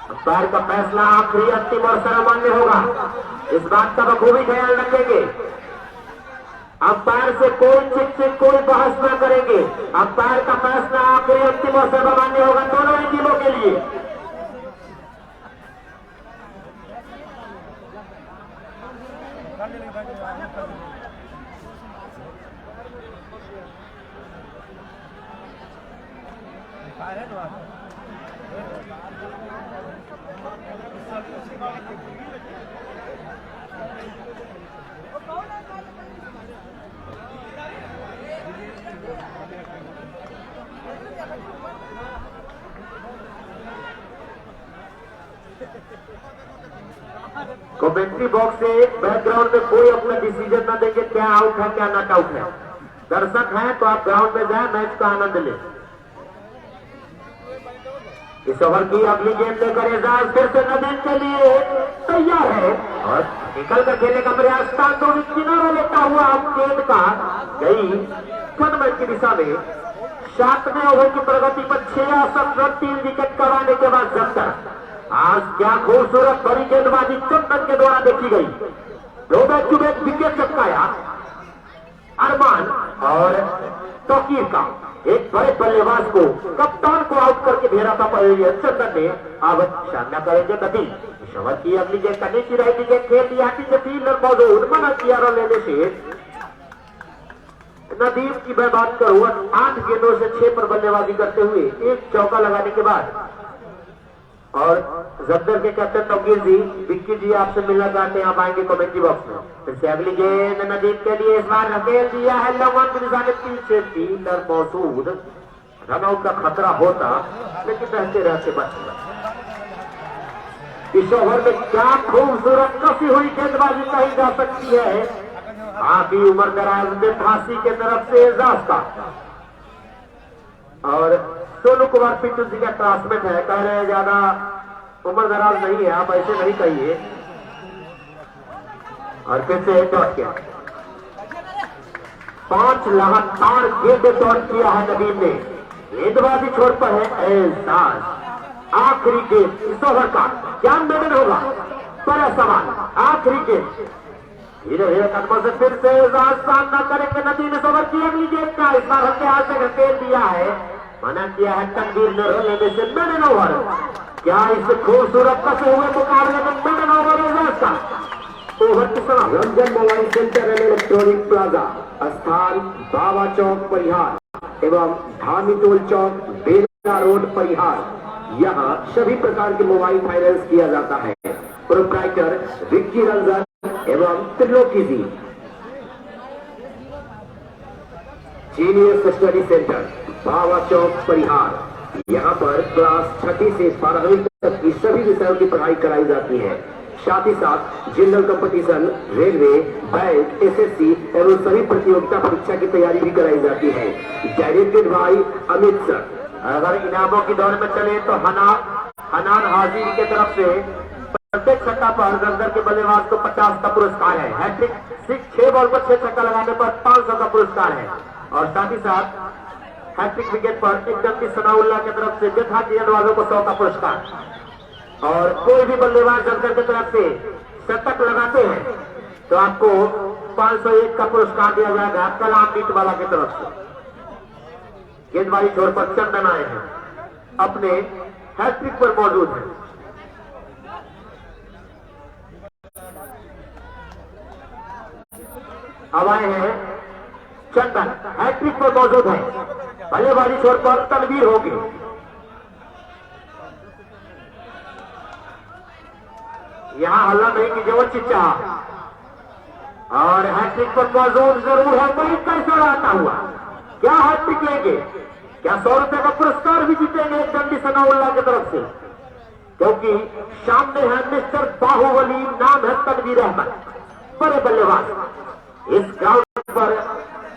अंपायर का फैसला आखिरी, अंतिम और सर्वमान्य होगा। इस बात का बखूबी ख्याल रखेंगे। अंपायर से कोई चिट कोई बहस न करेंगे। अंपायर का फैसला आखिरी, अंतिम और सर्वमान्य होगा दोनों ही टीमों के लिए। कमेंट्री बॉक्स से बैकग्राउंड में कोई अपना डिसीजन ना देंगे, क्या आउट है क्या नॉट आउट है। दर्शक हैं तो आप ग्राउंड में जाएं, मैच का आनंद लें। इस ओवर की अगली गेंद लेकर एजाज फिर से नदीम के लिए तैयार है और निकल कर खेलने का प्रयास। तांदोविक किनारा लेता हुआ गेंद का गई टूर्नामेंट की दिशा में। 7वें ओवर की प्रगति पर 66 रन, 3 विकेट कमाने के बाद जफ्तर। आज क्या खूबसूरत बड़ी गेंदबाजी चंदन के द्वारा देखी गई। 2 बैक टू बैक विकेट चटकाया अरमान और तौकीर का। एक बड़े बल्लेबाज को, कप्तान को आउट करके भेजा था चंदन ने। अब सामना करेंगे नदीम। इस ओवर की अगली गेंद करने की रही विकेट खेल दिया कि फील्डर मौजूद, मना किया रन लेने से। नदीम की मैं बात करूं, 8 गेंदों से 6 पर बल्लेबाजी करते हुए 1 चौका लगाने के बाद। और जफ्तर के कैप्टन तौकीर जी, विक्की जी आपसे मिलना चाहते हैं, आप आएंगे कमेंट्री बॉक्स में। फिर से अगली गेंद नदीम के लिए, इस बार धकेल दिया है लवन की निशाने, पीछे फील्डर मौजूद। रनआउट का खतरा होता लेकिन रहते रहते बच गया। इस ओवर में क्या खूबसूरत कसी हुई गेंदबाजी कही जा सकती है। काफी उम्र दराज में फांसी के तरफ से एजाज का। और सोनू कुमार पिंटू जी का क्लासमेट है, कह रहे हैं ज्यादा उम्र दराज नहीं है, आप ऐसे नहीं कहिए। और फिर से डॉट किया, 5 लगातार गेंदे डॉट किया है नदीम ने। गेंदबाजी छोर पर है एजाज। आखिरी गेंद इस ओवर का क्या मेडन होगा, बड़ा सवाल। आखिरी गेंद धीरे धीरे कदमों से फिर से एजाज सामना करेंगे नदीम। इस ओवर की अगली गेंद का इस बार हल्के हाथ से धकेल दिया है, मना किया है तनवीर ने रन लेने से। मेडन ओवर, क्या इस खूबसूरत कसे हुए मुकाबले में मेडन ओवर एजाज का। ओवर की समाप्ति। Ranjan mobile centre and electronic plaza, स्थान बाबा चौक परिहार एवं धामी टोल चौक, बेला रोड परिहार। यहाँ सभी प्रकार के मोबाइल फाइनेंस किया जाता है। प्रोप्राइटर विक्की रंजन एवं त्रिलोकी जी। Genius study centre Baba Chowk Parihar. यहाँ पर क्लास 6वीं से 12वीं तक की सभी विषयों की पढ़ाई कराई जाती है। साथ ही साथ general competition, railway, bank, SSC एवं सभी प्रतियोगिता परीक्षा की तैयारी भी कराई जाती है। Directed by Amit sir. अगर इनामों की दौड़ में चले तो हनान हाजिर की तरफ से प्रत्येक छक्का पर रंजन के बल्लेबाज को 50 का पुरस्कार है। हैट्रिक 6 बॉल पर 6 छक्का लगाने पर 500 का पुरस्कार है। और साथ ही साथ हैट्रिक विकेट पर एकदम सनाउल्लाह की तरफ से व्यथा किए वालों को 100 का पुरस्कार। और कोई भी बल्लेबाज रंजन की तरफ से शतक लगाते हैं तो आपको 501 का पुरस्कार दिया जाएगा कलाम मीट वाला की तरफ से। गेंदबाजी छोर पर चंदन आए हैं, अपने हैट्रिक पर मौजूद है। अब आए हैं चंदन, हैट्रिक पर मौजूद है। बल्लेबाजी छोर पर तनवीर होगी। यहां हल्ला नहीं कीजिए, वो चिच्चा और हैट्रिक पर मौजूद जरूर है, वही कैसे आता हुआ, क्या हैट्रिक लेंगे, क्या 100 रुपए का पुरस्कार भी जीतेंगे एक डंडी सनाउल्लाह की तरफ से, क्योंकि सामने है मिस्टर बाहुबली, नाम है तनवीर अहमद, बड़े बल्लेबाज। इस ग्राउंड पर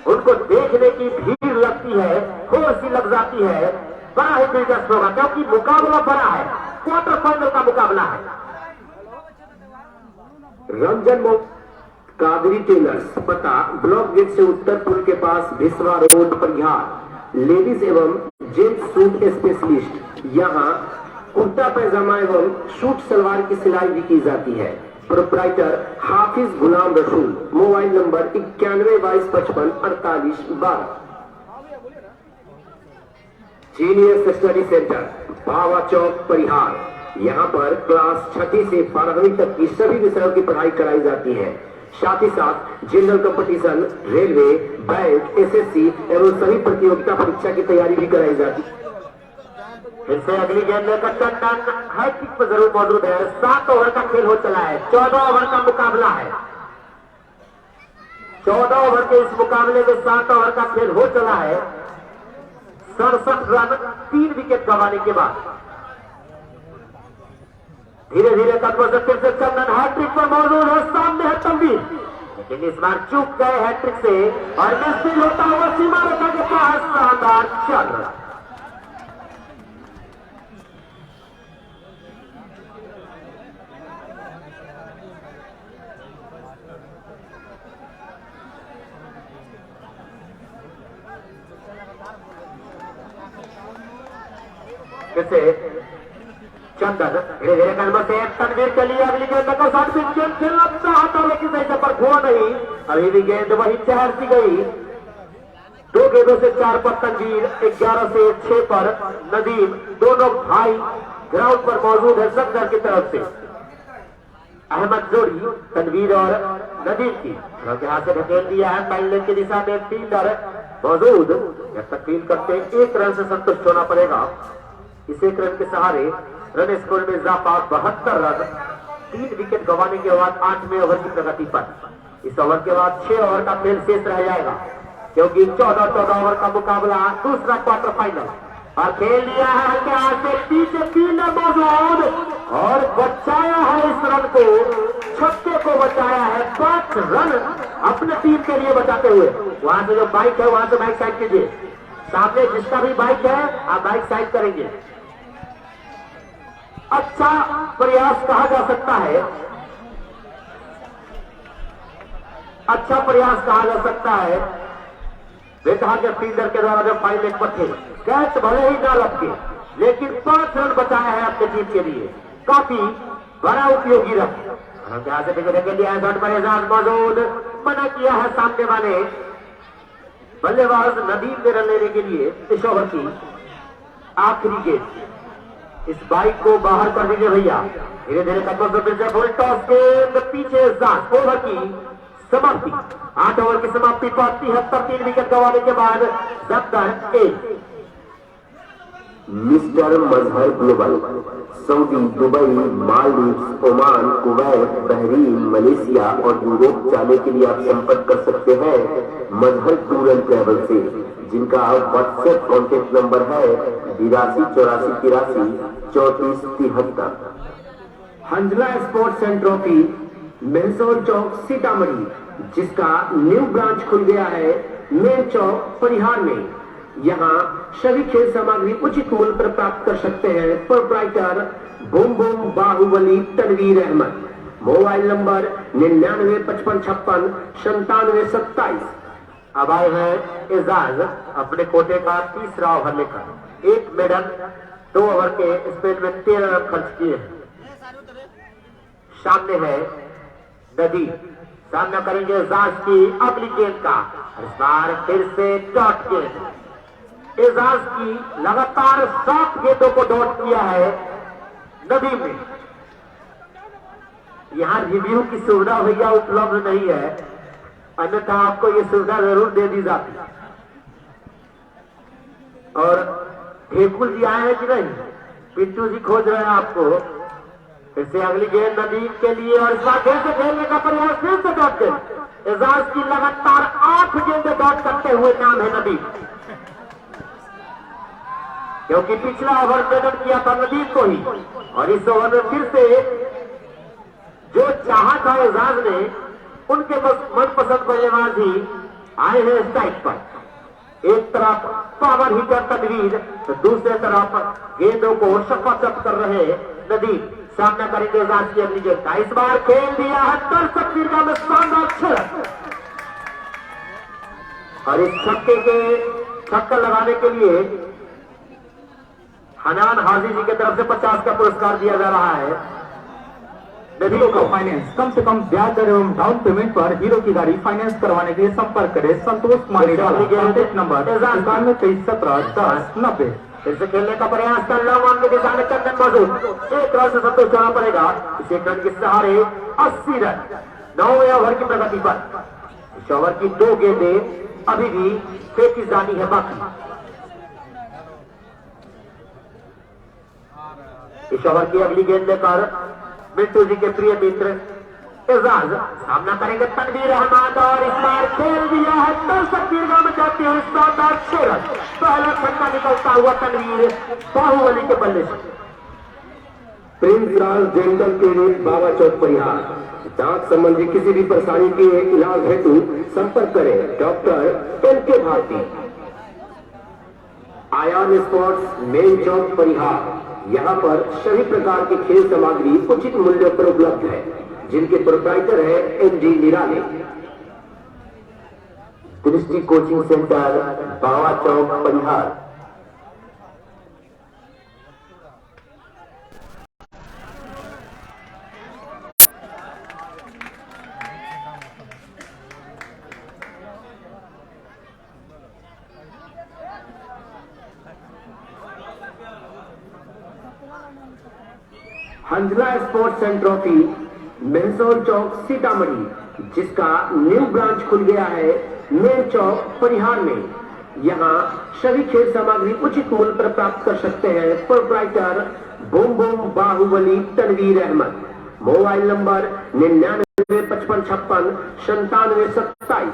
उनको देखने की भीड़ लगती है, होड़ सी लग जाती है, बड़ा ही दिलचस्प होगा क्योंकि मुकाबला बड़ा है, क्वार्टर फाइनल का मुकाबला है। रमजान कादरी टेलर्स, पता ब्लॉक गेट से उत्तर पुल के पास भिसवा रोड परिहार, लेडीज एवं जेंट्स सूट स्पेशलिस्ट। यहाँ कुर्ता पैजामा एवं सूट सलवार की सिलाई भी की जाती है। Proprietor Hafiz Ghulam Rasool, mobile number 9122554812। Genius study centre, Bhava Chowk Parihar. यहाँ पर क्लास 6वीं से 12वीं तक की सभी विषयों की पढ़ाई कराई जाती है। साथ ही साथ general competition, railway, bank, SSC एवं सभी प्रतियोगिता परीक्षा की तैयारी भी कराई जाती है। फिर से अगली गेंद लेकर टंडन हैट्रिक पर जरूर मौजूद है। 7 ओवर का खेल हो चला है, 14 ओवर का मुकाबला है। 14 ओवर के इस मुकाबले में 7 ओवर का खेल हो चला है। 67 रन 3 विकेट गंवाने के बाद धीरे धीरे कदमों से फिर से चंदन हैट्रिक पर मौजूद है, सामने है तनवीर, लेकिन इस बार चूक गए हैट्रिक से और मिसफील्ड होता हुआ सीमा रेखा के पास शानदार चल रहा। से चंदन धीरे धीरे कदमों से तनवीर के लिए अगली गेंद को शॉट पिच गेंद खेलना चाहता लेकिन सही पर हुआ नहीं। अभी भी गेंद वही चहर सी गई। 2 गेंदों से 4 पर तनवीर, 11 से 6 पर नदीम, दोनों भाई ग्राउंड पर मौजूद है सफदर की तरफ से। अहमद जोड़ी तनवीर और नदीम की हाथ से ढकेल दिया है, पहले की दिशा में फील्डर मौजूद, जब तक फील्ड करते 1 रन से संतुष्ट होना पड़ेगा। इस 1 रन के सहारे रन स्कोर में इजाफा 72 रन, 3 विकेट गंवाने के बाद 8वें ओवर की प्रगति पर। इस ओवर के बाद 6 ओवर का खेल शेष रह जाएगा, क्योंकि 14 ओवर का मुकाबला दूसरा क्वार्टर फाइनल। और खेल लिया है हल्के हाथ से, पीछे फील्डर मौजूद और बचाया है इस रन को, छक्के को बचाया है। 5 रन अपने टीम के लिए बचाते हुए। वहां से जो बाइक है वहां से बाइक साइड कीजिए, सामने जिसका भी बाइक है आप बाइक साइड करेंगे। अच्छा प्रयास कहा जा सकता है, अच्छा प्रयास कहा जा सकता है। बेटा के फील्डर के द्वारा जो फाइल एक पर थे, कैच भले ही ना लपके, लेकिन 5 रन बचाया है अपने टीम के लिए, काफी बड़ा उपयोगी रन। यहां से देखने के लिए शॉट पर एजाज मौजूद, मना किया है सामने वाले बल्लेबाज नदीम ने रन लेने के लिए। इस ओवर की आखिरी गेंद, इस बाइक को बाहर कर दीजिए भैया। धीरे धीरे कदमों से फिर से फुल टॉस गेंद, पीछे एजाज। ओवर की समाप्ति, 8 ओवर की समाप्ति पर 73, 3 विकेट गंवाने के बाद Safdar 1। Mister Mazhar global, Saudi, Dubai, Maldives, Oman, Kuwait, Bahrain, Malaysia और यूरोप जाने के लिए आप संपर्क कर सकते हैं मजहर टूर एंड ट्रैवल से, जिनका व्हाट्सएप कॉन्टेक्ट नंबर है 828483 3473। Hanzala sports and trophy, Mehsaur Chowk, Sitamarhi, जिसका न्यू ब्रांच खुल गया है मेन चौक परिहार में। यहाँ सभी खेल सामग्री उचित मूल्य पर प्राप्त कर सकते हैं। Proprietor boom boom Baahubali Tanveer Ahmad, mobile number 995556 9727। अब आए हैं एजाज अपने कोटे का तीसरा ओवर लेकर। 1 मेडल 2 ओवर के स्पेल में 13 रन खर्च किए हैं। सामने है नदी, सामना करेंगे एजाज की अगली गेंद का। इस बार फिर से डॉट गेंद, एजाज की लगातार 7 गेंदों को डॉट किया है नदीम ने। यहाँ रिव्यू की सुविधा भैया उपलब्ध नहीं है, अन्यथा आपको ये सुविधा जरूर दे दी जाती। और ठेकुल जी आए हैं कि नहीं? पिंटू जी खोज रहे हैं आपको, फिर से अगली गेंद नदीम के लिए और इस बार फिर से खेलने का प्रयास, फिर से डॉट गेंद। एजाज की लगातार 8 गेंदें डॉट करते हुए नाम है नदीम, क्योंकि पिछला ओवर पेडन किया था नदीम को ही, और इस ओवर में फिर से जो चाहा था एजाज ने, उनके मनपसंद बल्लेबाज ही आए हैं स्ट्राइक पर। एक तरफ पावर हिटर तनवीर, तो दूसरे तरफ गेंदों को शपाचप कर रहे नदीम। सामना करेंगे एजाज की अगली गेंद का, इस बार खेल दिया है दर्शक दीर्घा में शानदार छक्का, और इस छक्का लगाने के लिए हनान हाजी जी की तरफ से 50 का पुरस्कार दिया जा रहा है। हीरो का फाइनेंस, कम से कम ब्याज दर एवं डाउन पेमेंट पर हीरो की गाड़ी फाइनेंस करवाने के लिए संपर्क करें संतोष मानीवाला, कॉन्टैक्ट नंबर 9123171090। फिर से खेलने का प्रयास कर लॉन्ग के दिशा में चंदन मौजूद, एक रन से संतोष जाना पड़ेगा। इस एक रन के सहारे 80 रन 9वें ओवर की प्रगति पर। इस ओवर की 2 गेंदें अभी भी फेंकी जानी है बाकी। इस ओवर की अगली गेंद लेकर मिंटू जी के प्रिय मित्र एजाज सामना करेंगे तनवीर अहमद, और इस बार खेल दिया है दर्शक दीर्घा में जाते हुए शानदार 6 रन। पहला छक्का निकलता हुआ तनवीर बाहुबली के बल्ले से। Prince Raj dental clinic, Baba Chowk, Parihar. दांत संबंधी किसी भी परेशानी के इलाज हेतु संपर्क करें doctor L K. Bharti. Ayaan sports, main Chowk, Parihar. यहाँ पर सभी प्रकार की खेल सामग्री उचित मूल्यों पर उपलब्ध है, जिनके प्रोप्राइटर है M D. Nirale. Drishti coaching centre, Baba Chowk, Parihar. Hanzala sports and trophy, Mahsaul Chowk, Sitamarhi, जिसका न्यू ब्रांच खुल गया है मेन चौक, परिहार में। यहाँ सभी खेल सामग्री उचित मूल्य पर प्राप्त कर सकते हैं। Proprietor boom boom Baahubali Tanveer Ahmad. Mobile number 995556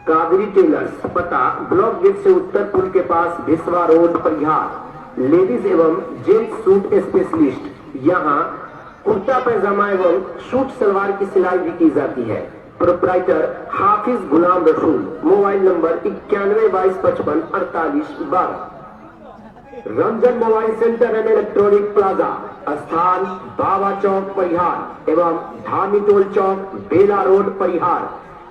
Kaveri tailors, पता ब्लॉक गेट से उत्तर पुल के पास, भिसवा रोड, परिहार। लेडीज एवं जेंट्स सूट स्पेशलिस्ट, यहाँ कुर्ता पैजामा एवं सूट सलवार की सिलाई भी की जाती है। Proprietor Hafiz Ghulam Rasool. Mobile number 9122554812। Ranjan mobile centre and electronic plaza, स्थान बाबा चौक, परिहार एवं धामी टोल चौक, बेला रोड, परिहार।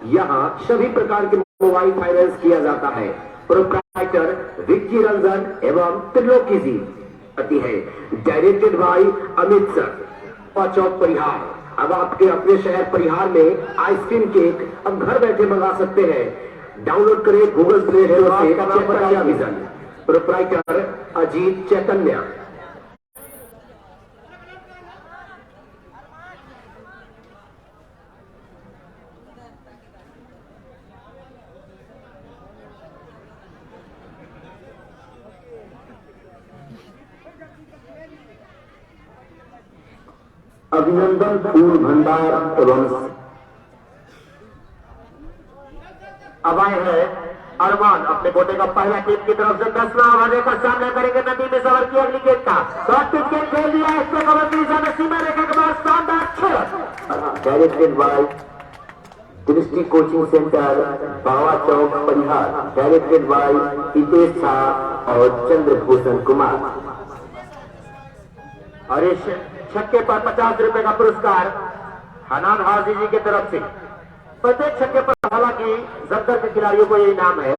यहाँ सभी प्रकार के मोबाइल फाइनेंस किया जाता है। प्रोप्राइटर विक्की रंजन एवं त्रिलोकी जी अति है। डायरेक्टेड बाय अमित सर, चौक, परिहार। अब आपके अपने शहर परिहार में आइसक्रीम केक अब घर बैठे मंगा सकते हैं। डाउनलोड करें गूगल प्ले स्टोर से चैतन्य विजन। प्रोप्राइटर अजीत चैतन्य। अभिनंदन फूल भंडार एवं अब आए हैं अरमान अपने कोटे का पहला टीम की तरफ से 10वां ओवर का सामना करेंगे नदीम इस ओवर की अगली गेंद का। शॉट पिच गेंद खेल दिया है, इससे कवर की दिशा में सीमा रेखा के बाद शानदार 6 रन। डायरेक्टेड बाय दृष्टि coaching centre, Baba Chowk, Parihar. Directed by Hitesh Jha और चंद्रभूषण कुमार। और इस छक्के पर 50 रुपए का पुरस्कार हनान हाजी जी की तरफ से। प्रत्येक छक्के पर हालांकि जफ्तर के खिलाड़ियों को ये इनाम है,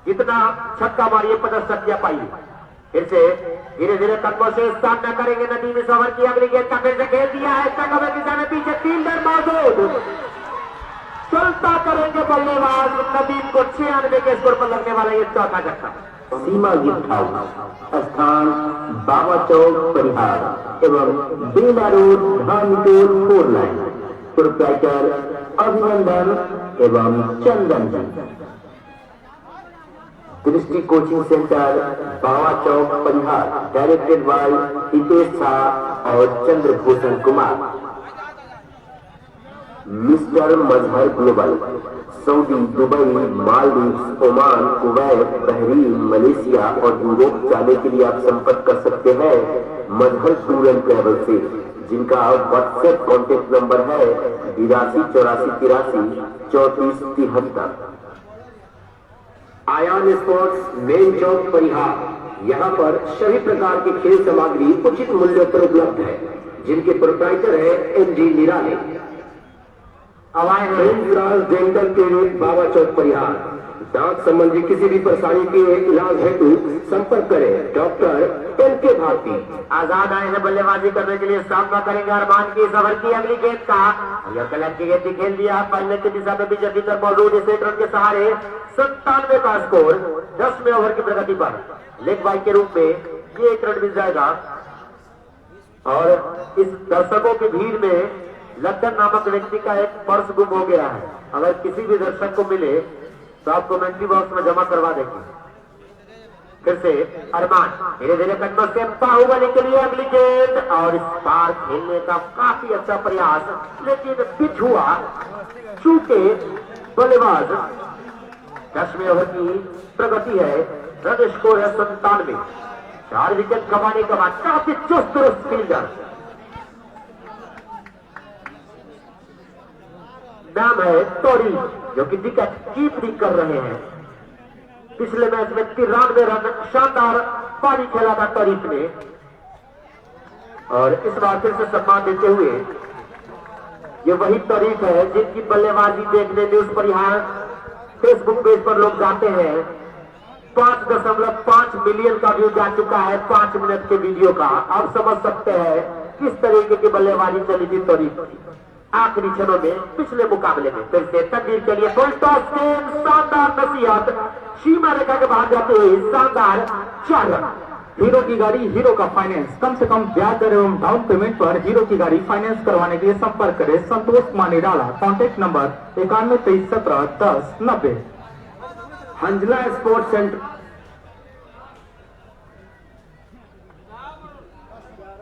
जितना छक्का मारिए 50 छक्कियां पाइए। फिर से धीरे धीरे कदमों से सामना करेंगे नदीम इस ओवर की अगली गेंद का। फिर से खेल दिया है, पीछे 3 रन मौजूद। चलता करेंगे बल्लेबाज नदीम को 96 के स्कोर पर लगने वाला ये चौथा छक्का। सीमा गिफ्ट हाउस, स्थान बाबा चौक, परिहार एवं Bela road, Dhamitol, 4 line. Proprietor Abhinandan एवं Chandan ji. Drishti coaching centre Bawa Chowk Parihar, directed by Hitesh Jha और Chandrabhushan Kumar. Mister Mazhar global, Saudi, Dubai, Maldives, Oman, Kuwait, Bahrain, Malaysia और यूरोप जाने के लिए आप संपर्क कर सकते हैं मजहर टूर एंड ट्रैवल से, जिनका व्हाट्सएप कॉन्टेक्ट नंबर है 8284833473। Ayaan sports, main Chowk Parihar. यहाँ पर सभी प्रकार की खेल सामग्री उचित मूल्यों पर उपलब्ध है, जिनके प्रोप्राइटर है MG निराले। Dental clinic, Baba Chowk Parihar. दांत संबंधी किसी भी परेशानी के इलाज हेतु संपर्क करें डॉक्टर एल.के. भारती। आजाद आए हैं बल्लेबाजी करने के लिए, सामना करेंगे अरमान की इस ओवर की अगली गेंद का। यह कलम की गेंद खेल दिया, पहले की दिशा में बीजेपी पर मौजूद इस 1 रन के सहारे 97 का स्कोर 10वें ओवर की प्रगति पर। लेग बाई के रूप में ये 1 रन मिल जाएगा। और इस दर्शकों की भीड़ में लक्कन नामक व्यक्ति का एक पर्स गुम हो गया है। अगर किसी भी दर्शक को मिले तो आप कमेंट्री बॉक्स में जमा करवा देंगे। फिर से अरमान धीरे धीरे कदमों से बाहुबली के लिए अगली गेंद, और इस पार खेलने का काफी अच्छा प्रयास, लेकिन पिच हुआ। चूंकि बल्लेबाज 10वें ओवर की प्रगति है, रन स्कोर है 97। 4 विकेट गंवाने के बाद काफी चुस्त दुरुस्त फील्डर। नाम है तोरी, जो कि विकेट कीपिंग कर रहे हैं। पिछले मैच में 93 रन शानदार पारी खेला था तोरीफ ने, और इस बार फिर से सम्मान देते हुए ये वही तोरीफ है जिनकी बल्लेबाजी देखने न्यूज परिहार फेसबुक पेज पर लोग जाते हैं। 5.5 मिलियन का व्यू जा चुका है 5 मिनट के वीडियो का। आप समझ सकते हैं किस तरीके की बल्लेबाजी चली थी तोरीफ की आखिरी क्षणों में पिछले मुकाबले में। फिर से तकदीर के लिए फुल टॉस गेंद, शानदार नसीहत, सीमा रेखा के बाहर जाते हुए शानदार 4 रन। हीरो की गाड़ी, हीरो का फाइनेंस, कम से कम ब्याज दर एवं डाउन पेमेंट पर हीरो की गाड़ी फाइनेंस करवाने के लिए संपर्क करें Santosh Kumar Nirala. Contact number 9123171090। Hanzala sports centre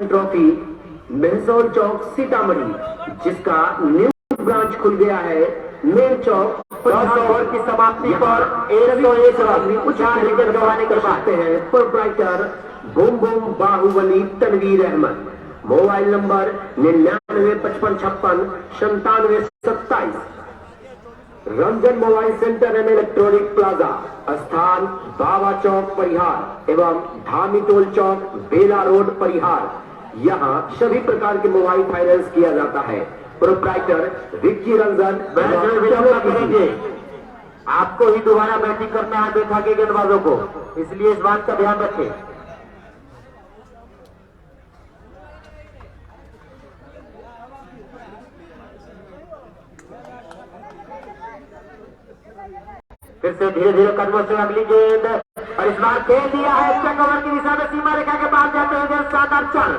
trophy, Mehsaur Chowk, Sitamarhi, जिसका न्यू ब्रांच खुल गया है मेन चौक। 10 ओवर की समाप्ति पर 101 रन, 4 विकेट गंवाने के बाद हैं proprietor boom boom Baahubali Tanveer Ahmad. Mobile number 995556 Ranjan mobile centre and electronic plaza, स्थान बाबा चौक परिहार एवं धामी टोल चौक, बेला रोड परिहार। यहाँ सभी प्रकार के मोबाइल फाइनेंस किया जाता है। प्रोप्राइटर विक्की रंजन। करेंगे, आपको ही दोबारा बैटिंग करना है बैठा के गेंदबाजों को, इसलिए इस बात का ध्यान रखें। फिर से धीरे धीरे कदमों से अगली गेंद, और इस बार खेल दिया है चेक ओवर की दिशा में, सीमा रेखा के बाहर जाते हुए शानदार 4।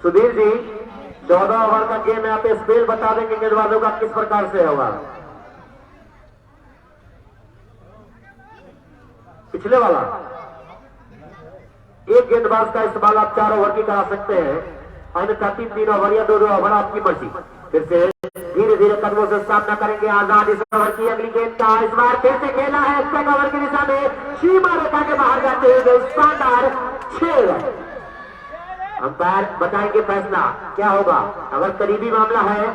सुधीर जी 14 ओवर का गेम है, आप स्पेल बता देंगे गेंदबाजों का किस प्रकार से होगा। पिछले वाला एक गेंदबाज का इस्तेमाल आप 4 ओवर की करा सकते हैं, अन्यथा 3 ओवर या 2 ओवर आपकी मर्जी। फिर से धीरे धीरे कदमों से सामना करेंगे आजाद इस ओवर की अगली गेंद का। इस बार फिर से खेला है चेक ओवर की दिशा में, सीमा रेखा के बाहर जाते हुए शानदार 6 रन। अंपायर बताएंगे फैसला क्या होगा। अगर करीबी मामला है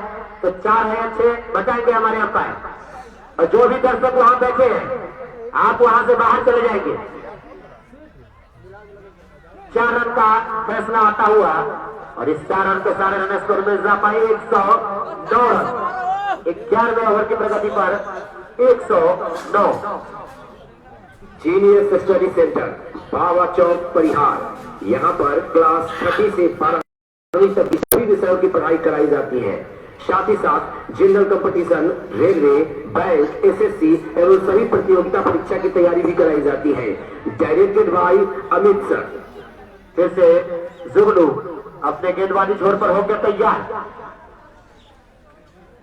तो 4 है या 6 बताएंगे हमारे अंपायर, और जो भी दर्शक वहां बैठे हैं आप वहां से बाहर चले जाएंगे। 4 रन का फैसला आता हुआ, और इस 4 रन के सारे रन स्कोर में इजाफा 109 रन। 11वें ओवर की प्रगति पर 109। Genius study centre Baba Chowk Parihar, यहाँ पर क्लास 30 से 12वीं तक की सभी विषयों की पढ़ाई कराई जाती है। साथ ही साथ general competition, railway, bank, SSC एवं सभी प्रतियोगिता परीक्षा की तैयारी भी कराई जाती है। Directed by Amit sir. फिर से जुगनू अपने गेंदबाजी छोर पर होकर तैयार।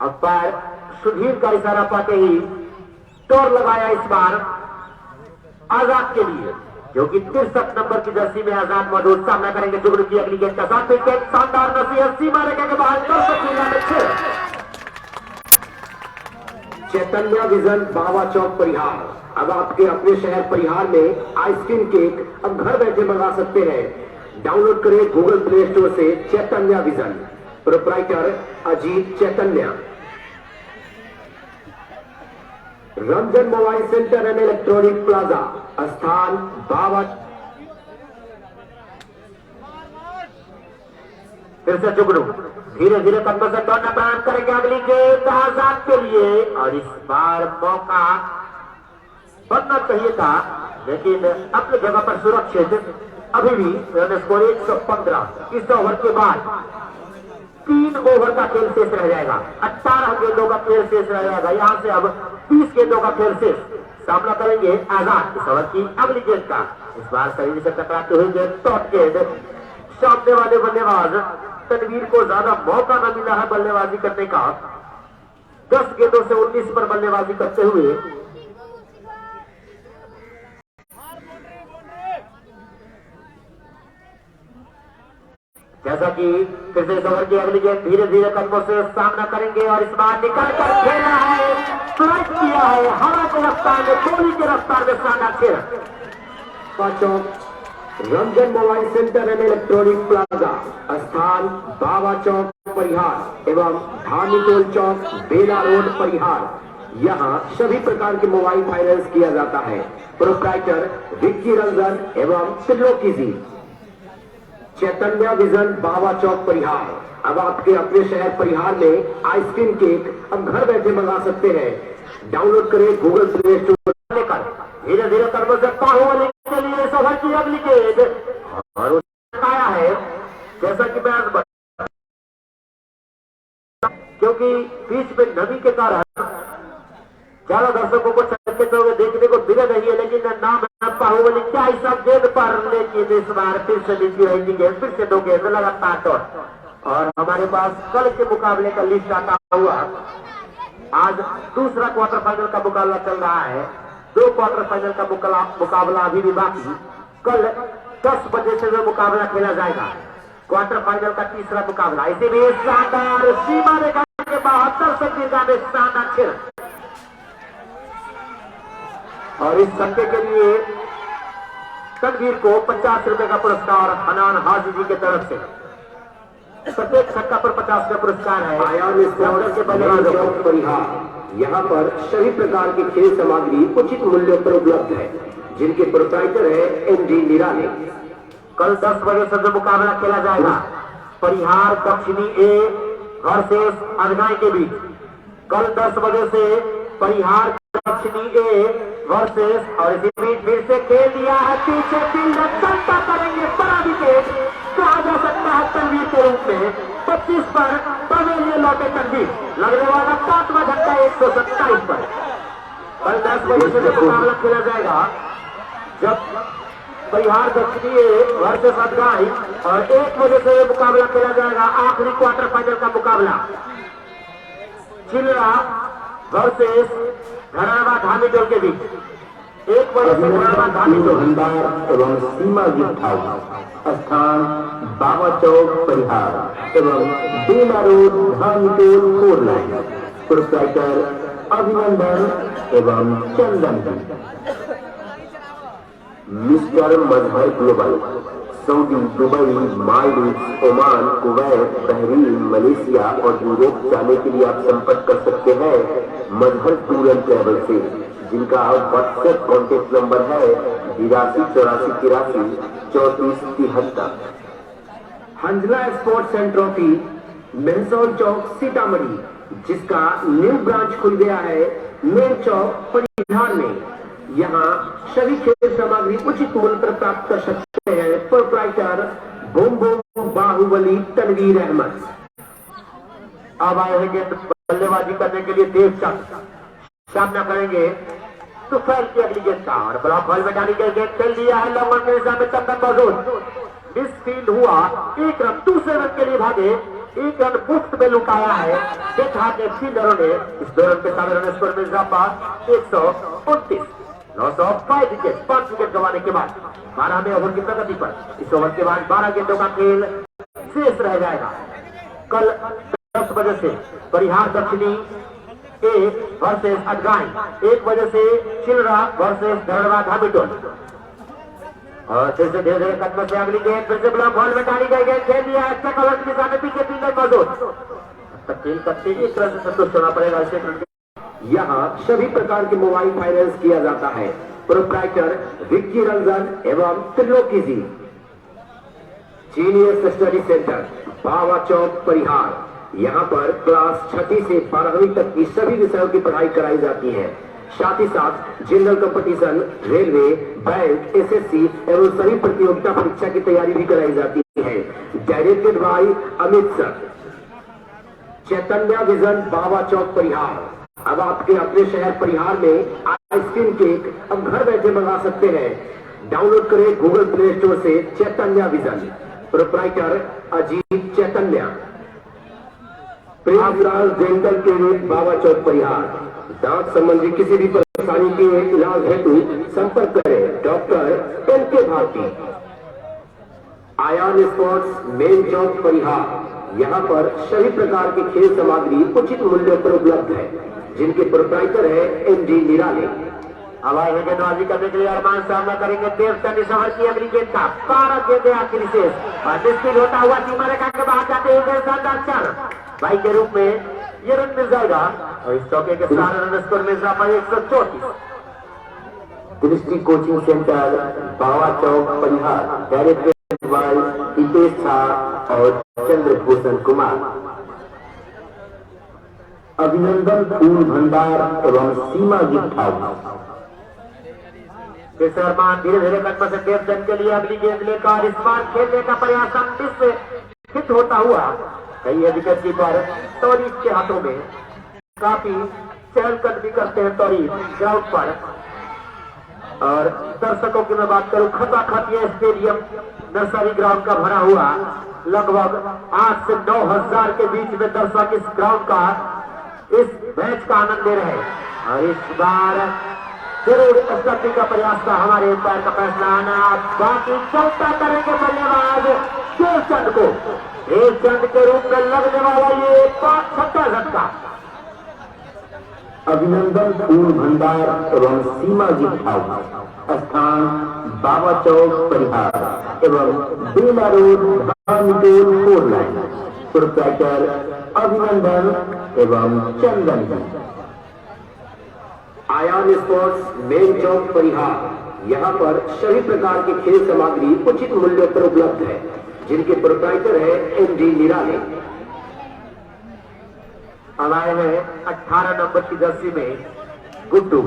अंपायर सुधीर का इशारा पाते ही टोर लगाया इस बार आजाद के लिए, क्योंकि 63 नंबर की जर्सी में आजाद मौजूद। सामना करेंगे जुगनू की अगली गेंद का साथ विकेट, शानदार नसीहत सीमा रेखा के बाहर चैतन्य विजन बाबा चौक परिहार। अब आपके अपने शहर परिहार में आइसक्रीम केक अब घर बैठे मंगा सकते हैं। डाउनलोड करें गूगल प्ले स्टोर से Chaitanya vision. Proprietor Ajit Chaitanya. Ranjan mobile centre and electronic plaza, स्थान बाबा। फिर से जुगनू धीरे धीरे कदमों से दौड़ना प्रारंभ करेंगे अगली गेंद आजाद के लिए, और इस बार मौका बनना चाहिए था लेकिन अपनी जगह पर सुरक्षित। अभी भी रन स्कोर 115। इस ओवर के बाद 3 ओवर का खेल शेष रह जाएगा। 18 गेंदों का खेल शेष रह जाएगा। यहां से अब 30 गेंदों का खेल शेष। सामना करेंगे आजाद इस ओवर की अगली गेंद का। इस बार शरीर से टकराते हुए गेंद टॉप गेंद। सामने वाले बल्लेबाज तनवीर को ज्यादा मौका न मिला है बल्लेबाजी करने का। 10 गेंदों से 19 पर बल्लेबाजी करते हुए जैसा कि फिर से इस ओवर की अगली गेंद धीरे धीरे कदमों से सामना करेंगे, और इस बार निकल कर खेला है, फ्लाइट किया है हवा के रफ्तार में, गोली के रफ्तार में शानदार खेल। Ranjan mobile centre and electronic plaza, स्थान बाबा चौक परिहार एवं धामीटोल चौक बेला रोड परिहार। यहाँ सभी प्रकार के मोबाइल फाइनेंस किया जाता है। प्रोप्राइटर विक्की रंजन एवं त्रिलोकी जी। चैतन्य विजन बाबा चौक परिहार। अब आपके अपने शहर परिहार में आइसक्रीम केक अब घर बैठे मंगा सकते हैं। डाउनलोड करें गूगल प्ले स्टोर लेकर। धीरे धीरे कर्म से बाहुबली के लिए इस ओवर की अगली गेंद, और उसने आया है जैसा कि मैं क्योंकि बीच में नमी के कारण ज्यादा दर्शकों को चलते हुए देखने को मिले नहीं है, लेकिन नाम है बाहुबली क्या हिसाब गेंद पर, लेकिन इस बार फिर से नीचे आएगी गेंद, फिर से 2 गेंद लगातार टॉस। और हमारे पास कल के मुकाबले का लिस्ट आता हुआ आज दूसरा क्वार्टर फाइनल का मुकाबला चल रहा है। 2 क्वार्टर फाइनल का मुकाबला अभी भी बाकी। कल 10 बजे से जो मुकाबला खेला जाएगा क्वार्टर फाइनल का तीसरा मुकाबला। इसी भी शानदार सीमा रेखा के 72 सेंटीमीटर में शानदार खेल, और इस छक्के के लिए तनवीर को 50 रुपए का पुरस्कार हनान हाजी जी की तरफ से। प्रत्येक छक्का पर 50 का पुरस्कार है। आयान स्पोर्ट्स के बल्लेबाजों को परिहार। यहाँ पर सभी प्रकार की खेल सामग्री उचित मूल्यों पर उपलब्ध है, जिनके प्रोप्राइटर है एमडी निराले। कल 10 बजे से जो मुकाबला खेला जाएगा परिहार दक्षिणी ए वर्सेस अजगाई के बीच। कल 10 बजे से परिहार दक्षिणी ए वर्सेस, और इसी बीच फिर से खेल दिया है पीछे फील्डर चलता करेंगे बड़ा विकेट कहा जा सकता है तनवीर के रूप में। 25 पर पवेलियन लौटे तनवीर, लगने वाला 5वां झटका 127 पर। कल 10 बजे से जब मुकाबला खेला जाएगा, जब परिहार दक्षिणी वर्सेस अजगाई, और 1 बजे से मुकाबला खेला जाएगा आखिरी क्वार्टर फाइनल का मुकाबला चिल्ला वर्सेस धरावा धामीटोल के बीच। 1 बजे से धरावा धामीटोल एवं सीमा गिफ्ट हाउस, स्थान बाबा चौक परिहार एवं Bela road Dhamitol 4 line. Proprietor Abhinandan एवं Chandan. Mister Mazhar global, Saudi, Dubai, Maldives, Oman, Kuwait, Bahrain, Malaysia और यूरोप जाने के लिए आप संपर्क कर सकते हैं मजहर टूर एंड ट्रैवल से, जिनका व्हाट्सएप कॉन्टेक्ट नंबर है 82 84 83 34 73। Hanzala sports and trophy Mehsaul Chowk Sitamarhi, जिसका न्यू ब्रांच खुल गया है मेन चौक परिहार में। यहाँ सभी खेल सामग्री उचित मूल्य पर प्राप्त कर सकते हैं। Proprietor boom boom Baahubali Tanveer Ahmad. अब आए हैं गेंद बल्लेबाजी करने के लिए देवचंद। सामना करेंगे तुफैल की अगली गेंद का, और ब्लॉक बॉल में डाली गई गेंद खेल दिया है लॉन्ग ऑन के निशान में चंदन मौजूद। मिसफील्ड हुआ, एक रन दूसरे रन के लिए भागे, एक रन मुफ्त में लुटाया है। देखा के फील्डरों ने इस 2 रन के साथ रन स्कोर में इजाफा 129, लॉस ऑफ 5 विकेट, 5 विकेट गंवाने के बाद 12वें ओवर की प्रगति पर इस ओवर के बाद 12 गेंदों का खेल शेष रह जाएगा। कल 10 बजे से परिहार दक्षिणी ए वर्सेस अडगाई, 1 बजे से चिलरा वर्सेस धरवा धामीटोल। और फिर से धीरे धीरे कदम से अगली गेंद, फिर से ब्लॉक बॉल में डाली गई गेंद, खेल दिया अच्छा कवर के सामने, पीछे 3 रन मौजूद। तब्दील करते ही 1 रन से संतुष्ट होना पड़ेगा इसे। यहाँ सभी प्रकार के मोबाइल फाइनेंस किया जाता है। प्रोप्राइटर विक्की रंजन एवं त्रिलोकी जी। Genius study centre, Bawa Chowk, Parihar. यहाँ पर क्लास 6वीं से 12वीं तक की सभी विषयों की पढ़ाई कराई जाती है। साथ ही साथ general competition, railway, bank, SSC एवं सभी प्रतियोगिता परीक्षा की तैयारी भी कराई जाती है। Directed by Amit sir. Chaitanya vision, Bawa Chowk, Parihar. अब आपके अपने शहर परिहार में आइसक्रीम केक अब घर बैठे मंगा सकते हैं। डाउनलोड करें गूगल प्ले स्टोर से चैतन्य विजन। प्रोप्राइटर अजीत चैतन्य। Premlal dental clinic, Baba Chowk, Parihar. दांत संबंधी किसी भी परेशानी के इलाज हेतु संपर्क करें doctor L K. Bharti. Ayaan sports, main Chowk, Parihar. यहाँ पर सभी प्रकार की खेल सामग्री उचित मूल्य पर उपलब्ध है, जिनके प्रोप्राइटर है एम.डी. निराले। हवाई में गेंदबाजी करने के लिए अरमान सामना करेंगे देवचंद इस ओवर की अगली गेंद का। 12 गेंदें आखिरी शेष और मुश्किल होता हुआ सीमा रेखा के बाहर जाते हुए शानदार 4 भाई के रूप में ये रन मिल जाएगा और इस चौके के सारे रन स्कोर में इजाफा 134। दृष्टि coaching centre, Bawa Chowk, Parihar. Directed by Hitesh Jha और चंद्रभूषण कुमार। अभिनंदन फूल भंडार एवं सीमा गिफ्ट हाउस। अरमान धीरे धीरे कदम से देवचंद के लिए अगली गेंद लेकर इस बार खेलने का प्रयास से हिट होता हुआ कई विकेट कीपर तौरीफ के हाथों में काफी चहलकदमी भी करते हैं तौरीफ ग्राउंड पर। और दर्शकों की मैं बात करूं, खचाखच ये स्टेडियम नर्सरी ग्राउंड का भरा हुआ, लगभग 8 से 9 हजार के बीच में दर्शक इस ग्राउंड का इस मैच का आनंद ले रहे हैं। और इस बार जरूर स्टंपिंग का प्रयास था, हमारे अंपायर का फैसला आना। बाकी चलता करेंगे बल्लेबाज देवचंद को, देवचंद के रूप में लगने वाला ये 5-6 झटका। अभिनंदन फूल भंडार एवं सीमा गिफ्ट हाउस, स्थान बाबा चौक, परिहार एवं Bela road, Dhamitol 4 line. Proprietor Abhinandan एवं चंदन। Ayaan sports, main Chowk, Parihar. यहाँ पर सभी प्रकार की खेल सामग्री उचित मूल्य पर उपलब्ध है, जिनके प्रोप्राइटर है एम.डी. निराले। अब आए हैं 18 नंबर की जर्सी में गुड्डू।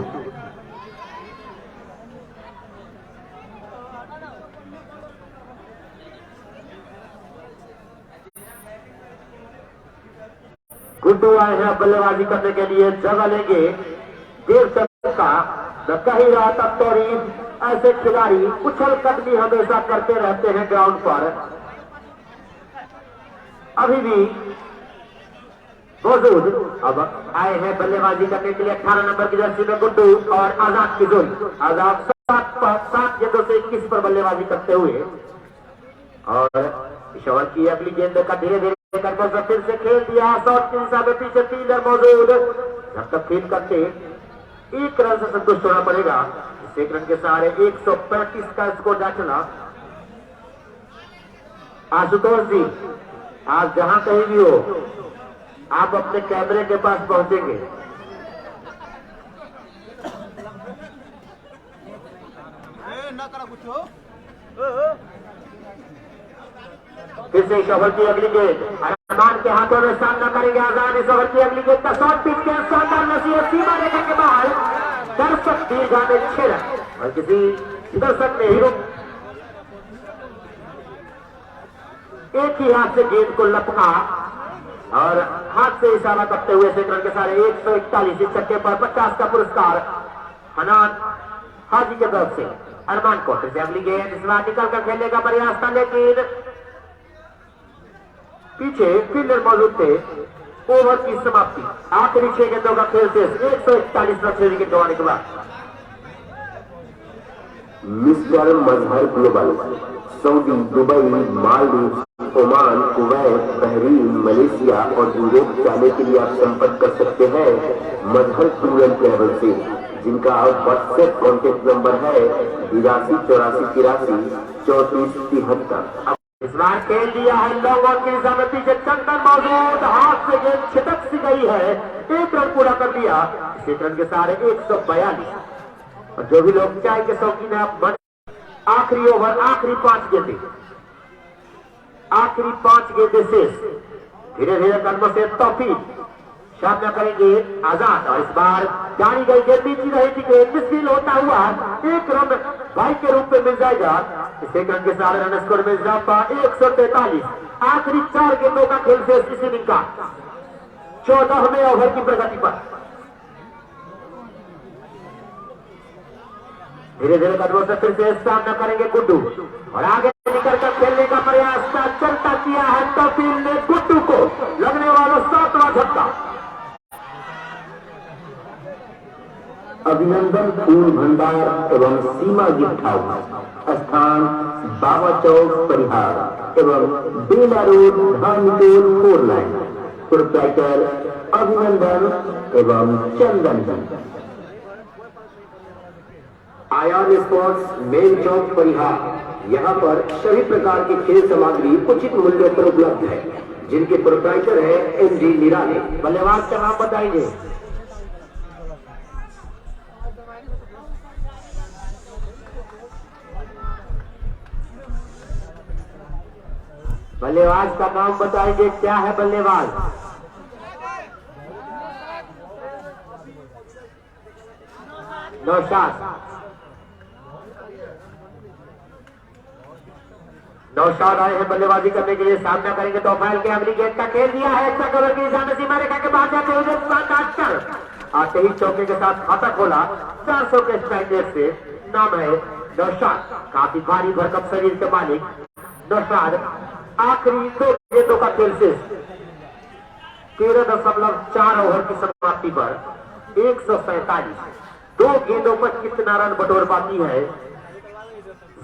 गुड्डू आए हैं बल्लेबाजी करने के लिए, जगह लेंगे देवचंद का। न कहीं रहा तब तौरीफ, ऐसे खिलाड़ी उछल कदमी हमेशा करते रहते हैं ग्राउंड पर। अभी भी मौजूद। अब आए हैं बल्लेबाजी करने के लिए 18 नंबर की जर्सी में गुड्डू और आजाद की जोड़ी। आजाद 7 गेंदों से 21 पर बल्लेबाजी करते हुए। और इस ओवर की अगली गेंद का धीरे धीरे करके फिर से खेल दिया, शॉट के हिसाब में पीछे 3 रन मौजूद। जब तक फील्ड करके 1 रन से संतुष्ट होना पड़ेगा। इस 1 रन के सहारे 135 का स्कोर जा चला। आशुतोष जी, आप जहां कहीं भी हो, आप अपने कैमरे के पास पहुंचेंगे। फिर से इस ओवर की अगली गेंद अरमान के हाथों में सामना करेंगे आजाद। इस ओवर की अगली गेंद का शॉट पिच के शानदार नसीहत सीमा रेखा के बाहर। दर्शक दीर्घा में 6 रन और किसी दर्शक ने हीरो एक ही हाथ से गेंद को लपका और हाथ से इशारा करते हुए 1 रन के सारे 141 इस छक्के पर 50 का पुरस्कार हनान हाजी के तरफ से अरमान को फिर से अगली गेंद इस बार निकल कर खेलने का प्रयास था, लेकिन पीछे फील्डर मौजूद थे। ओवर की समाप्ति, आखिरी 6 गेंदों का खेल से 141 रन से विकेट गंवाने के बाद mister Mazhar global Saudi, Dubai, Maldives, Oman, Kuwait, Bahrain, Malaysia और यूरोप जाने के लिए आप संपर्क कर सकते हैं मजहर टूर एंड ट्रैवल से, जिनका व्हाट्सएप कॉन्टेक्ट नंबर है 82 इस बार खेल दिया है लोगों की सहमति से चंदन मौजूद, हाथ से गेंद छिटक सी गई है, 1 रन पूरा कर दिया। इस रन के सारे 142 और जो भी लोग चाय के शौकीन है आप आखिरी ओवर, आखिरी 5 गेंदें, आखिरी 5 गेंदें शेष। धीरे धीरे कदमों से तौफीक सामना करेंगे आजाद और इस बार जानी गई गेंद बीती रही थी कि मिसफील होता हुआ 1 रन भाई के रूप में मिल जाएगा। इस 1 रन के सारे रन स्कोर में इजाफा 143। आखिरी 4 गेंदों का खेल से इस इनिंग का 14वें ओवर की प्रगति पर धीरे धीरे कदमों से फिर से सामना करेंगे गुड्डू और आगे निकलकर खेलने का प्रयास चलता किया है तौफीक ने। गुड्डू को लगने वाला 7वां झटका। अभिनंदन फूल भंडार एवं सीमा गिफ्ट हाउस, स्थान बाबा चौक परिहार एवं Bela road धानकोल 4 line, proprietor Abhinandan एवं चंदन। आयान स्पोर्ट्स मेन चौक परिहार, यहाँ पर सभी प्रकार की खेल सामग्री उचित मूल्य पर उपलब्ध है, जिनके प्रोप्राइटर है एमजी निराले। बल्लेबाज का नाम बताएंगे। बल्लेबाज का नाम बताएंगे, क्या है बल्लेबाज? नौशाद। नौशाद आए हैं बल्लेबाजी करने के लिए, सामना करेंगे तोफाइल के। अगली गेंद का खेल दिया है, अच्छा कवर की निशान सीमा रेखा के बाद जाते हुए आते ही चौके के साथ खाता खोला। 400 के स्ट्राइक रेट से नाम है नौशाद, काफी भारी भरकम शरीर के मालिक नौशाद। आखिरी 2 गेंदों का खेल से 13.4 ओवर की समाप्ति पर 147। 2 गेंदों पर कितना रन बटोर पाती है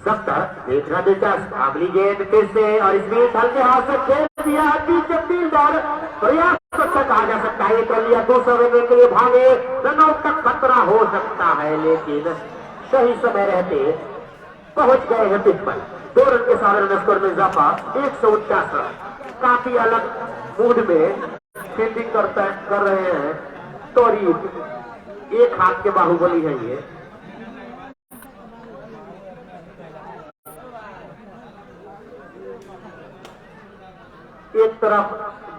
जफ्तर, देखना दिलचस्प। अगली गेंद फिर से और इस बीच हल्के हाथ से खेल दिया पीछे फील्डर, प्रयास अच्छा कहा जा सकता है। कर लिया 200 रन के लिए भागे, रनआउट का खतरा हो सकता है, लेकिन सही समय रहते पहुंच गए हैं पिच पर। 2 रन के सारे रन स्कोर में इजाफा 149 रन। काफी अलग मूड में फील्डिंग कर रहे हैं तौरीफ, एक हाथ के बाहुबली है ये। एक तरफ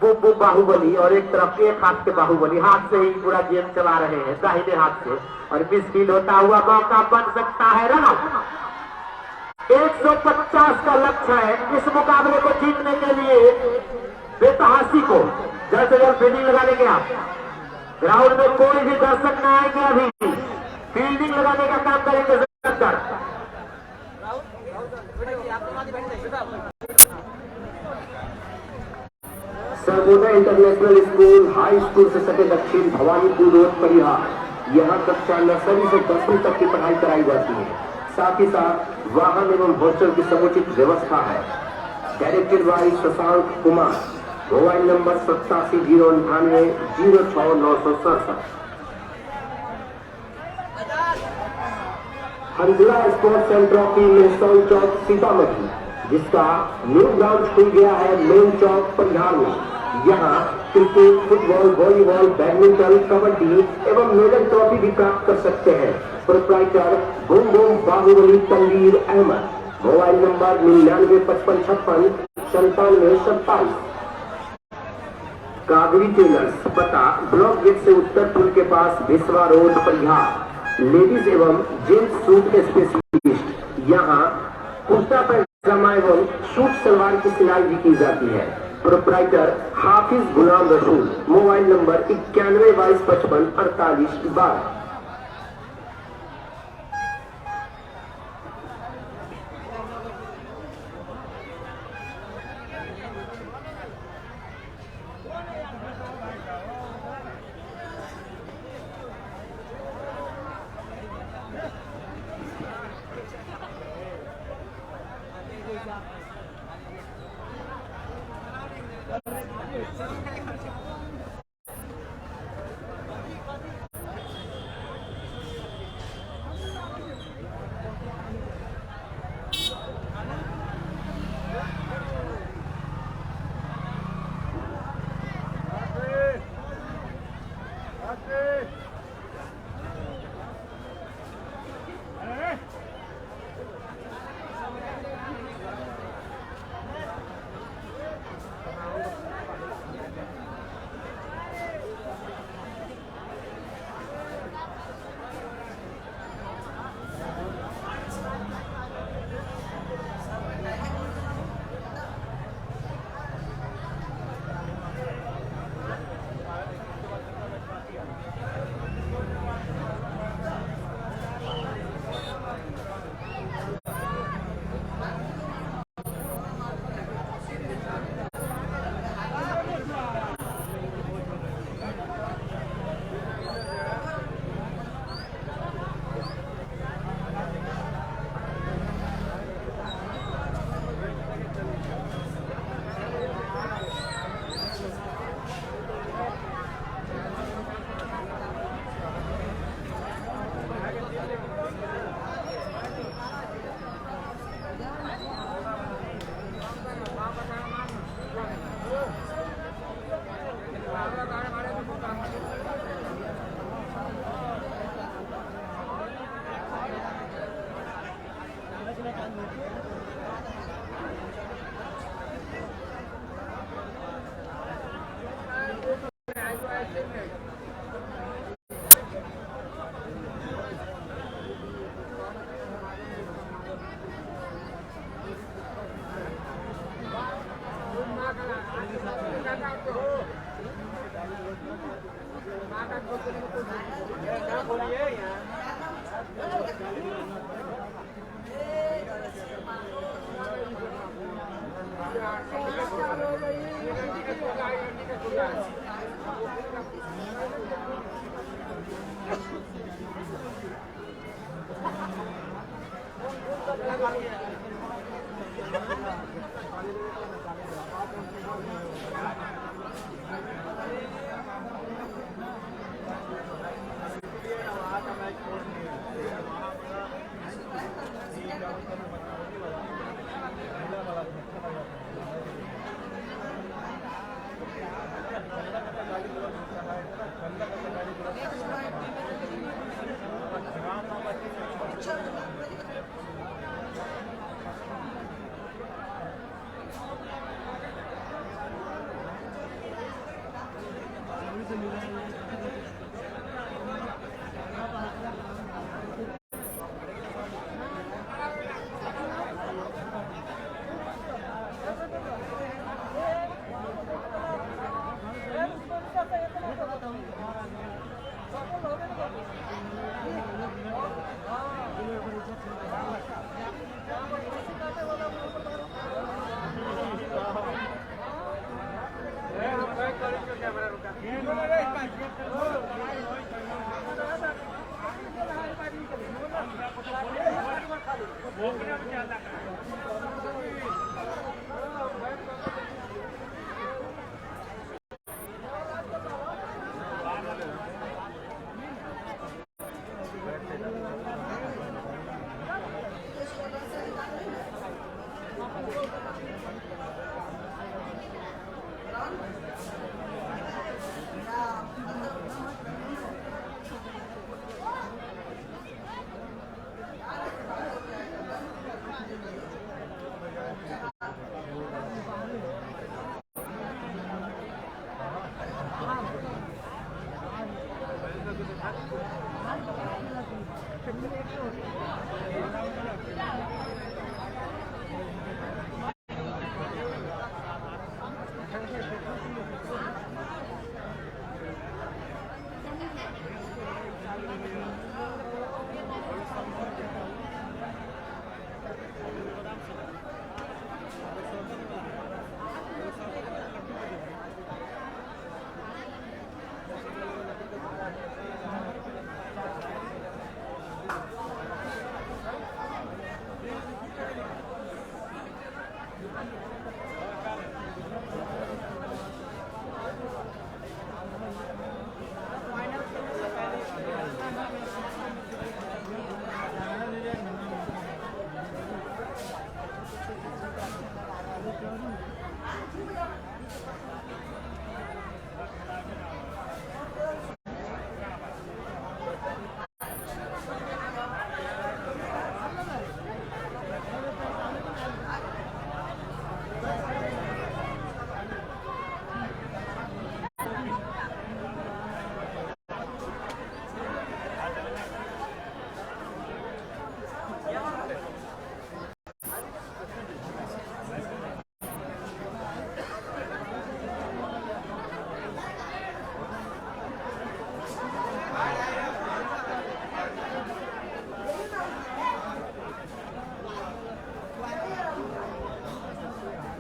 बुब बाहुबली और एक तरफ एक हाथ के बाहुबली, हाथ से ही पूरा गेम चला रहे हैं दाहिने हाथ से, और मिसफील होता हुआ मौका बन सकता है रन आउट। 150 का लक्ष्य है इस मुकाबले को जीतने के लिए। बेतहासी को जल्द से जल्द फील्डिंग लगा लेंगे आप। ग्राउंड में कोई भी दर्शक न आएंगे, अभी फील्डिंग लगाने का काम करेंगे जरूर। Sarvodaya international school high school से सटे दक्षिण भवानीपुर रोड परिहार, यहाँ कक्षा नर्सरी से 10वीं तक की पढ़ाई कराई जाती है। साथ ही साथ वाहन एवं हॉस्टल की समुचित व्यवस्था है। Directed by Shashank Kumar. Mobile number 8709906967। Hanzala sports and trophy Mehsaul Chowk Sitamarhi, जिसका न्यू ब्रांच खुल गया है मेन चौक परिहार में। यहाँ cricket, football, volleyball, badminton, kabaddi एवं मेडल ट्रॉफी भी प्राप्त कर सकते हैं। Proprietor boom boom Baahubali Tanveer Ahmad. Mobile number 995556 कागरी टेलर्स, पता ब्लॉक गेट से उत्तर पुल के पास भिसवा रोड परिहार। लेडीज एवं जेंट्स सूट स्पेशलिस्ट। यहाँ कुर्ता पैजामा एवं सूट सलवार की सिलाई भी की जाती है। Proprietor Hafiz Ghulam Rasool. Mobile number 9122554812।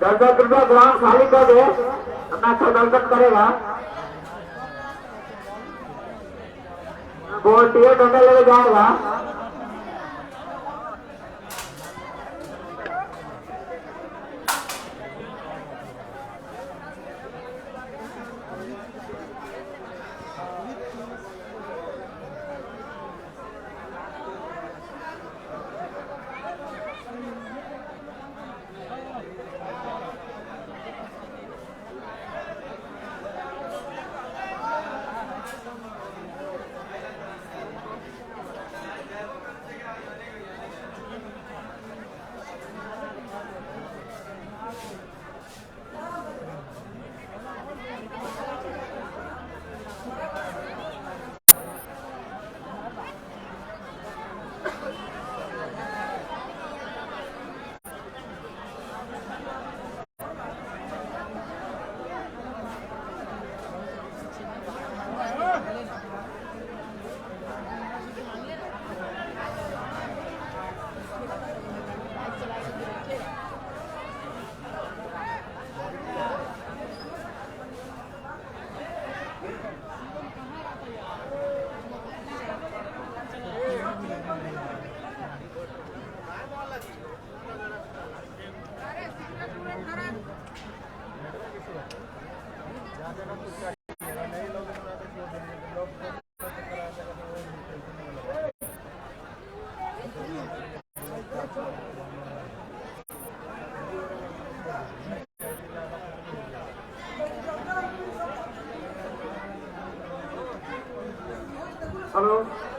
दर्शक कृपया ग्राउंड खाली कर दे, अपना अच्छा दर्शक करेगा। वो टिकट अंदर लेके जाएगा।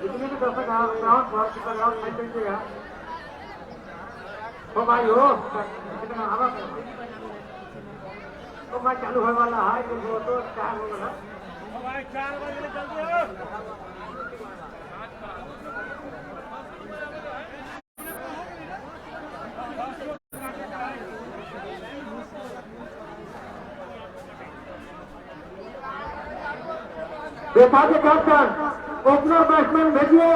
जितने भी दर्शक ग्राउंड पर ग्राउंड साइड कीजिएगा। ओ भाई हो कितना हवा ओ भाई चालू होने वाला है तो 4 हो गया। ओ भाई 4 बजे जल्दी हो। बेटा के कैप्टन ओपनर बैट्समैन भेजिए।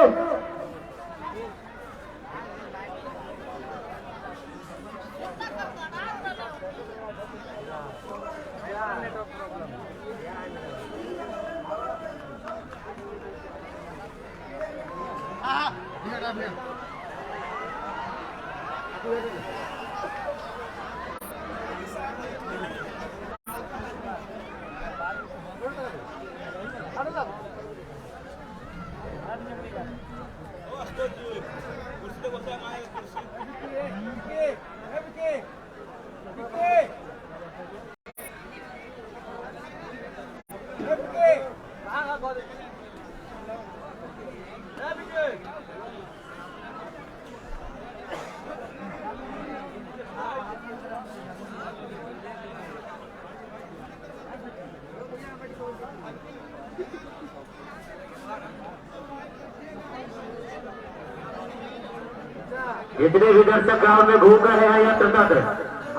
जितने भी दर्शक ग्राउंड में घूम रहे हैं या तंत्र,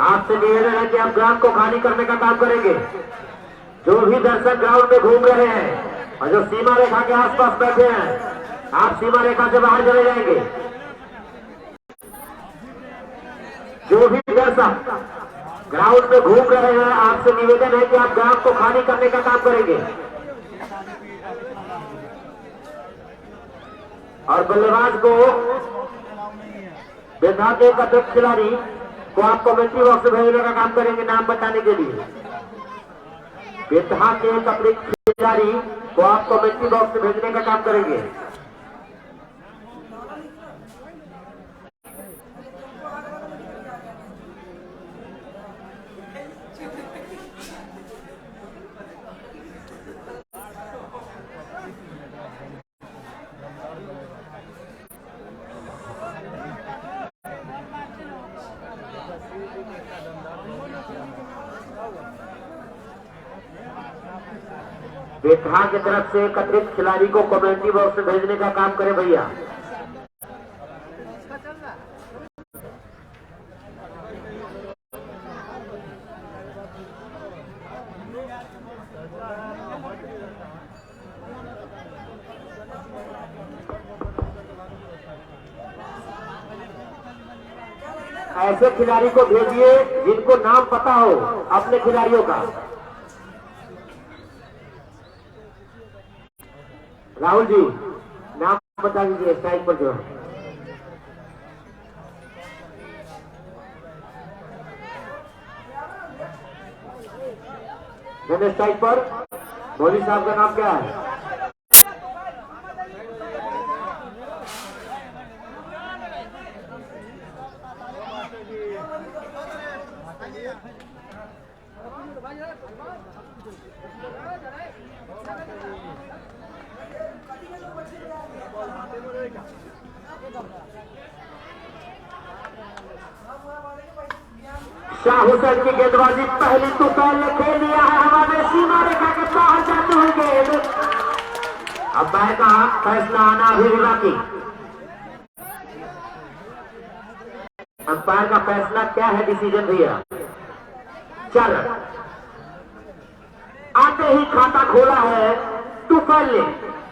आपसे निवेदन है कि आप ग्राउंड को खाली करने का काम करेंगे। जो भी दर्शक ग्राउंड में घूम रहे हैं और जो सीमा रेखा के आसपास बैठे हैं, आप सीमा रेखा से बाहर चले जाएंगे। जो भी दर्शक ग्राउंड में घूम रहे हैं, आपसे निवेदन है कि आप ग्राउंड को खाली करने का काम करेंगे। और बल्लेबाज को बेधा के अध्यक्ष खिलाड़ी को आप कमेंट्री बॉक्स में भेजने का काम करेंगे नाम बताने के लिए। बेधा के अध्यक्ष खिलाड़ी को आप कमेंट्री बॉक्स में भेजने का काम करेंगे। बेधा की तरफ से एकत्रित खिलाड़ी को कमेंट्री बॉक्स में भेजने का काम करें भैया। ऐसे खिलाड़ी को भेजिए जिनको नाम पता हो अपने खिलाड़ियों का। राहुल जी नाम बता दीजिए स्ट्राइक पर जो है। मैंने स्ट्राइक पर मौली साहब का नाम क्या है? शाह हुसैन की गेंदबाजी पहली तुफैल ने खेल लिया है। हमारे सीमा रेखा के बाहर जाते हुए गेंद। अब बैट का फैसला आना अभी भी बाकी। अंपायर का फैसला क्या है? डिसीजन भैया चल आते ही खाता खोला है तुफैल ने।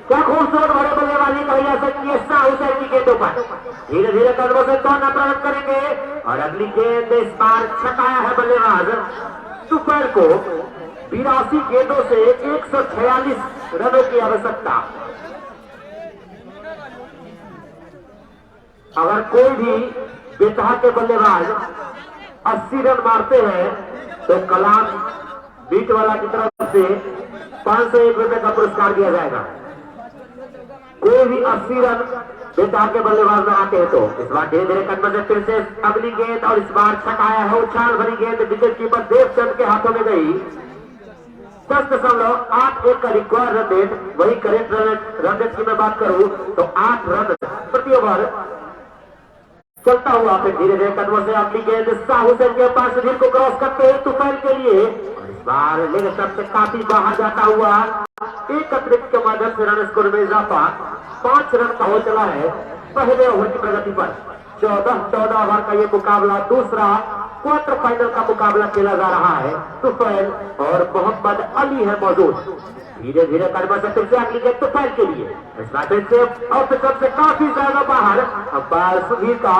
क्या खूबसूरत बड़े बल्लेबाजी कही जा सकती है शाह हुसैन की गेंदों पर। धीरे धीरे कदमों से दौड़ना प्रारंभ करेंगे और अगली गेंद इस बार छकाया है बल्लेबाज तुफैल को। 82 गेंदों से 146 रनों की आवश्यकता। अगर कोई भी बेतहा के बल्लेबाज 80 रन मारते हैं तो कलाम बीट वाला की तरफ से 501 रुपए का पुरस्कार दिया जाएगा। कोई भी 80 रन बेतहा के बल्लेबाज लगाते हैं तो इस बार धीरे धीरे कदम से फिर से अगली गेंद और इस बार छकाया है। उछाल भरी गेंद विकेट कीपर देवचंद के हाथों में गई। 10.81 का रिक्वायर्ड रन रेट, वही करेंट रन रेट की मैं बात करूं तो 8 रन प्रति ओवर चलता हुआ। फिर धीरे धीरे कदमों से अगली गेंद साहू सेन के पास सुधीर को क्रॉस करते हुए तुफैल के लिए, और इस बार लेग स्टंप से काफी बाहर जाता हुआ एक अतिरिक्त के माध्यम से रन स्कोर में इजाफा 5 रन का हो चला है पहले ओवर की प्रगति पर। 14 ओवर का ये मुकाबला, दूसरा क्वार्टर फाइनल का मुकाबला खेला जा रहा है। तुफैल और मोहम्मद अली है मौजूद। धीरे धीरे कदम से फिर से अगली गेंद तुफैल के लिए, इस बार फिर से ऑफ स्टंप से काफी ज्यादा बाहर। अंपायर सुधीर का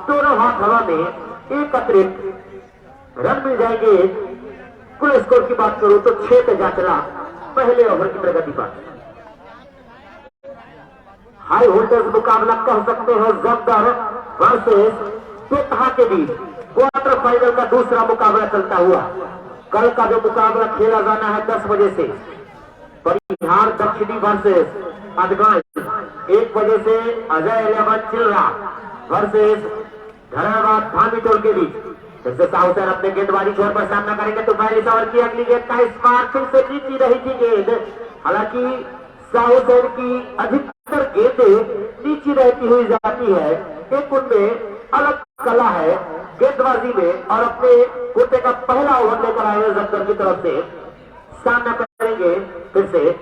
दोनों हाथ हवा में, एक अतिरिक्त रन मिल जाएंगे। कुल स्कोर की बात करूं तो 6 पे जा चला पहले ओवर की प्रगति पर। हाई वोल्टेज मुकाबला कह सकते हो जमदर वर्सेस बेतहा के बीच क्वार्टर फाइनल का दूसरा मुकाबला चलता हुआ। कल का जो मुकाबला खेला जाना है 10 बजे से, परिहार दक्षिणी वर्सेस अदगांव, 1 बजे से अजय 11 चिल्ला वर्सेस धरावाद धामीटोल के बीच। फिर से साहू सर अपने गेंदबाजी छोर पर सामना करेंगे तो 42 ओवर की अगली गेंद का इस बार फिर से नीची रही थी गेंद। हालांकि साहू सर की अधिकतर गेंदें नीची रहती हुई जाती है, एक उनमें अलग कला है गेंदबाजी में। और अपने कोटे का पहला ओवर लेकर आए जमदर की तरफ से सामना करेंगे। फिर से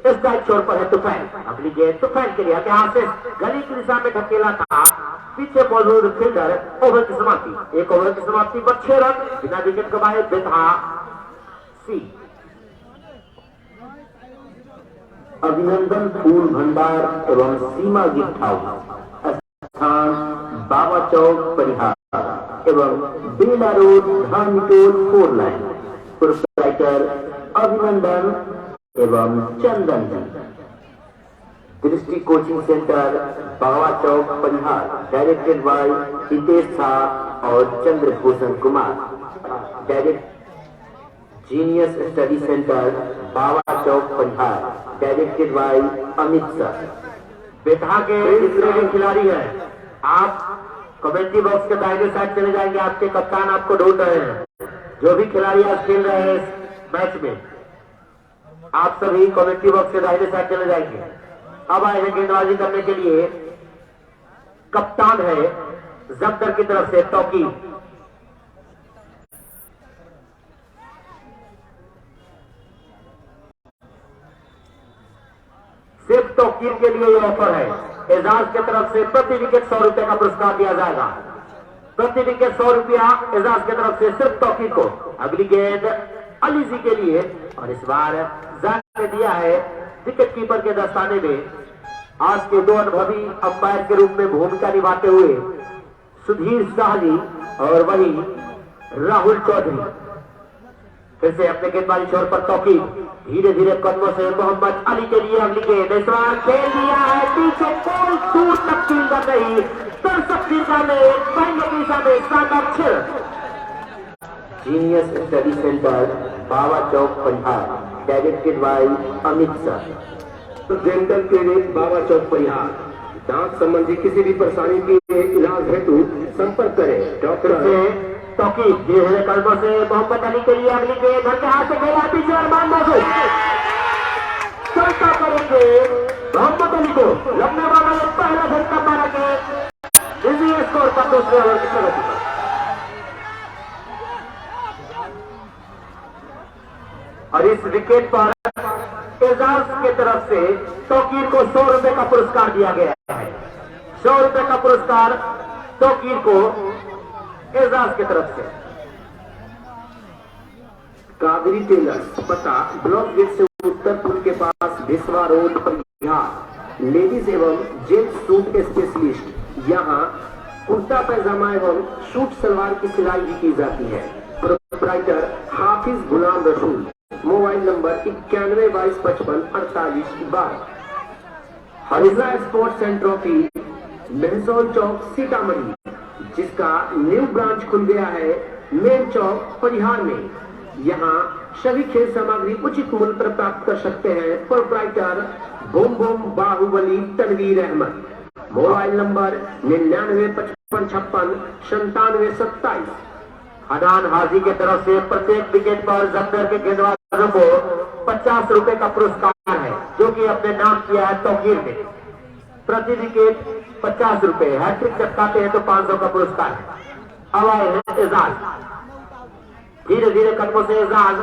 स्ट्राइक छोर पर है तुफैल, अगली गेंद तुफैल के लिए हाथ से गली की दिशा में ढकेला था पीछे मौजूद फील्डर। ओवर की समाप्ति, एक ओवर की समाप्ति पर 6 रन बिना विकेट गंवाए बेतहा सी। अभिनंदन फूल भंडार एवं सीमा गिफ्ट हाउस, स्थान बाबा चौक परिहार एवं Bela road Dhamitol 4 line. Proprietor Abhinandan एवं Chandan ji. Drishti coaching centre Baba Chowk Parihar, directed by Hitesh Jha और Chandrabhushan Kumar. Genius study centre Baba Chowk Parihar, directed by Amit sir. Betaha के रेडिंग खिलाड़ी है, आप कमेंट्री बॉक्स के दाहिने साइड चले जाएंगे, आपके कप्तान आपको ढूंढ रहे हैं। जो भी खिलाड़ी आज खेल रहे हैं इस मैच में, आप सभी कमेंट्री बॉक्स के दाहिने साइड चले जाएंगे। अब आए हैं गेंदबाजी करने के लिए, कप्तान है जमदर की तरफ से तौकीर। सिर्फ तौकीर के लिए ये ऑफर है। एजाज की तरफ से प्रति विकेट 100 रुपए का पुरस्कार दिया जाएगा, प्रति विकेट 100 रुपया एजाज की तरफ से सिर्फ तौकीर को। अगली गेंद अली जी के लिए, और इस बार जान ने दिया है विकेट कीपर के दस्ताने में। आज के 2 अनुभवी अंपायर के रूप में भूमिका निभाते हुए सुधीर शाह जी और वही राहुल चौधरी। फिर से अपने गेंदबाजी छोर पर तौकीर, धीरे धीरे कदमों से मोहम्मद अली के लिए अगली गेंद, इस बार खेल दिया है पीछे, कोई दूर तक फील्डर नहीं, दर्शक फील्डर में पहले की दिशा में शानदार 6। Genius study centre Baba Chowk Parihar, directed by Amit sir. Dental clinic Baba Chowk Parihar, दांत संबंधी किसी भी परेशानी के इलाज हेतु संपर्क करें डॉक्टर से तौकीर। धीरे धीरे कदमों से मोहम्मद अली के लिए अगली गेंद, घर के हाथ से खेला पीछे और मान मौजूद चलता करेंगे मोहम्मद अली को। लगने वाला एक पहला झटका मारा के इजी स्कोर पर दूसरे ओवर की प्रगति पर। और इस विकेट पर एजाज की तरफ से तौकीर को 100 रुपए का पुरस्कार दिया गया है। 100 रुपए का पुरस्कार तौकीर को एजाज की तरफ से। कादरी टेलर्स, पता ब्लॉक गेट से उत्तर पुल के पास भिसवा रोड परिहार। लेडीज एवं जेंट्स सूट स्पेशलिस्ट, यहाँ कुर्ता पैजामा एवं सूट सलवार की सिलाई भी की जाती है। Proprietor Hafiz Ghulam Rasool. Mobile number 9122554812। Harija sports and trophy, Mehsaul Chowk Sitamarhi, जिसका न्यू ब्रांच खुल गया है मेन चौक परिहार में। यहाँ सभी खेल सामग्री उचित मूल्य पर प्राप्त कर सकते हैं। Proprietor Bom Bom Bahubali Tanveer Ahmad. Mobile number 9955569727। Hanan Haji की तरफ से प्रत्येक विकेट पर जमदर के गेंदबाजों को 50 रुपए का पुरस्कार है जो कि अपने नाम किया है तौकीर ने। प्रति विकेट 50 रुपए, हैट्रिक चटकाते हैं तो 500 का पुरस्कार है। अब आए हैं एजाज, धीरे धीरे कदमों से एजाज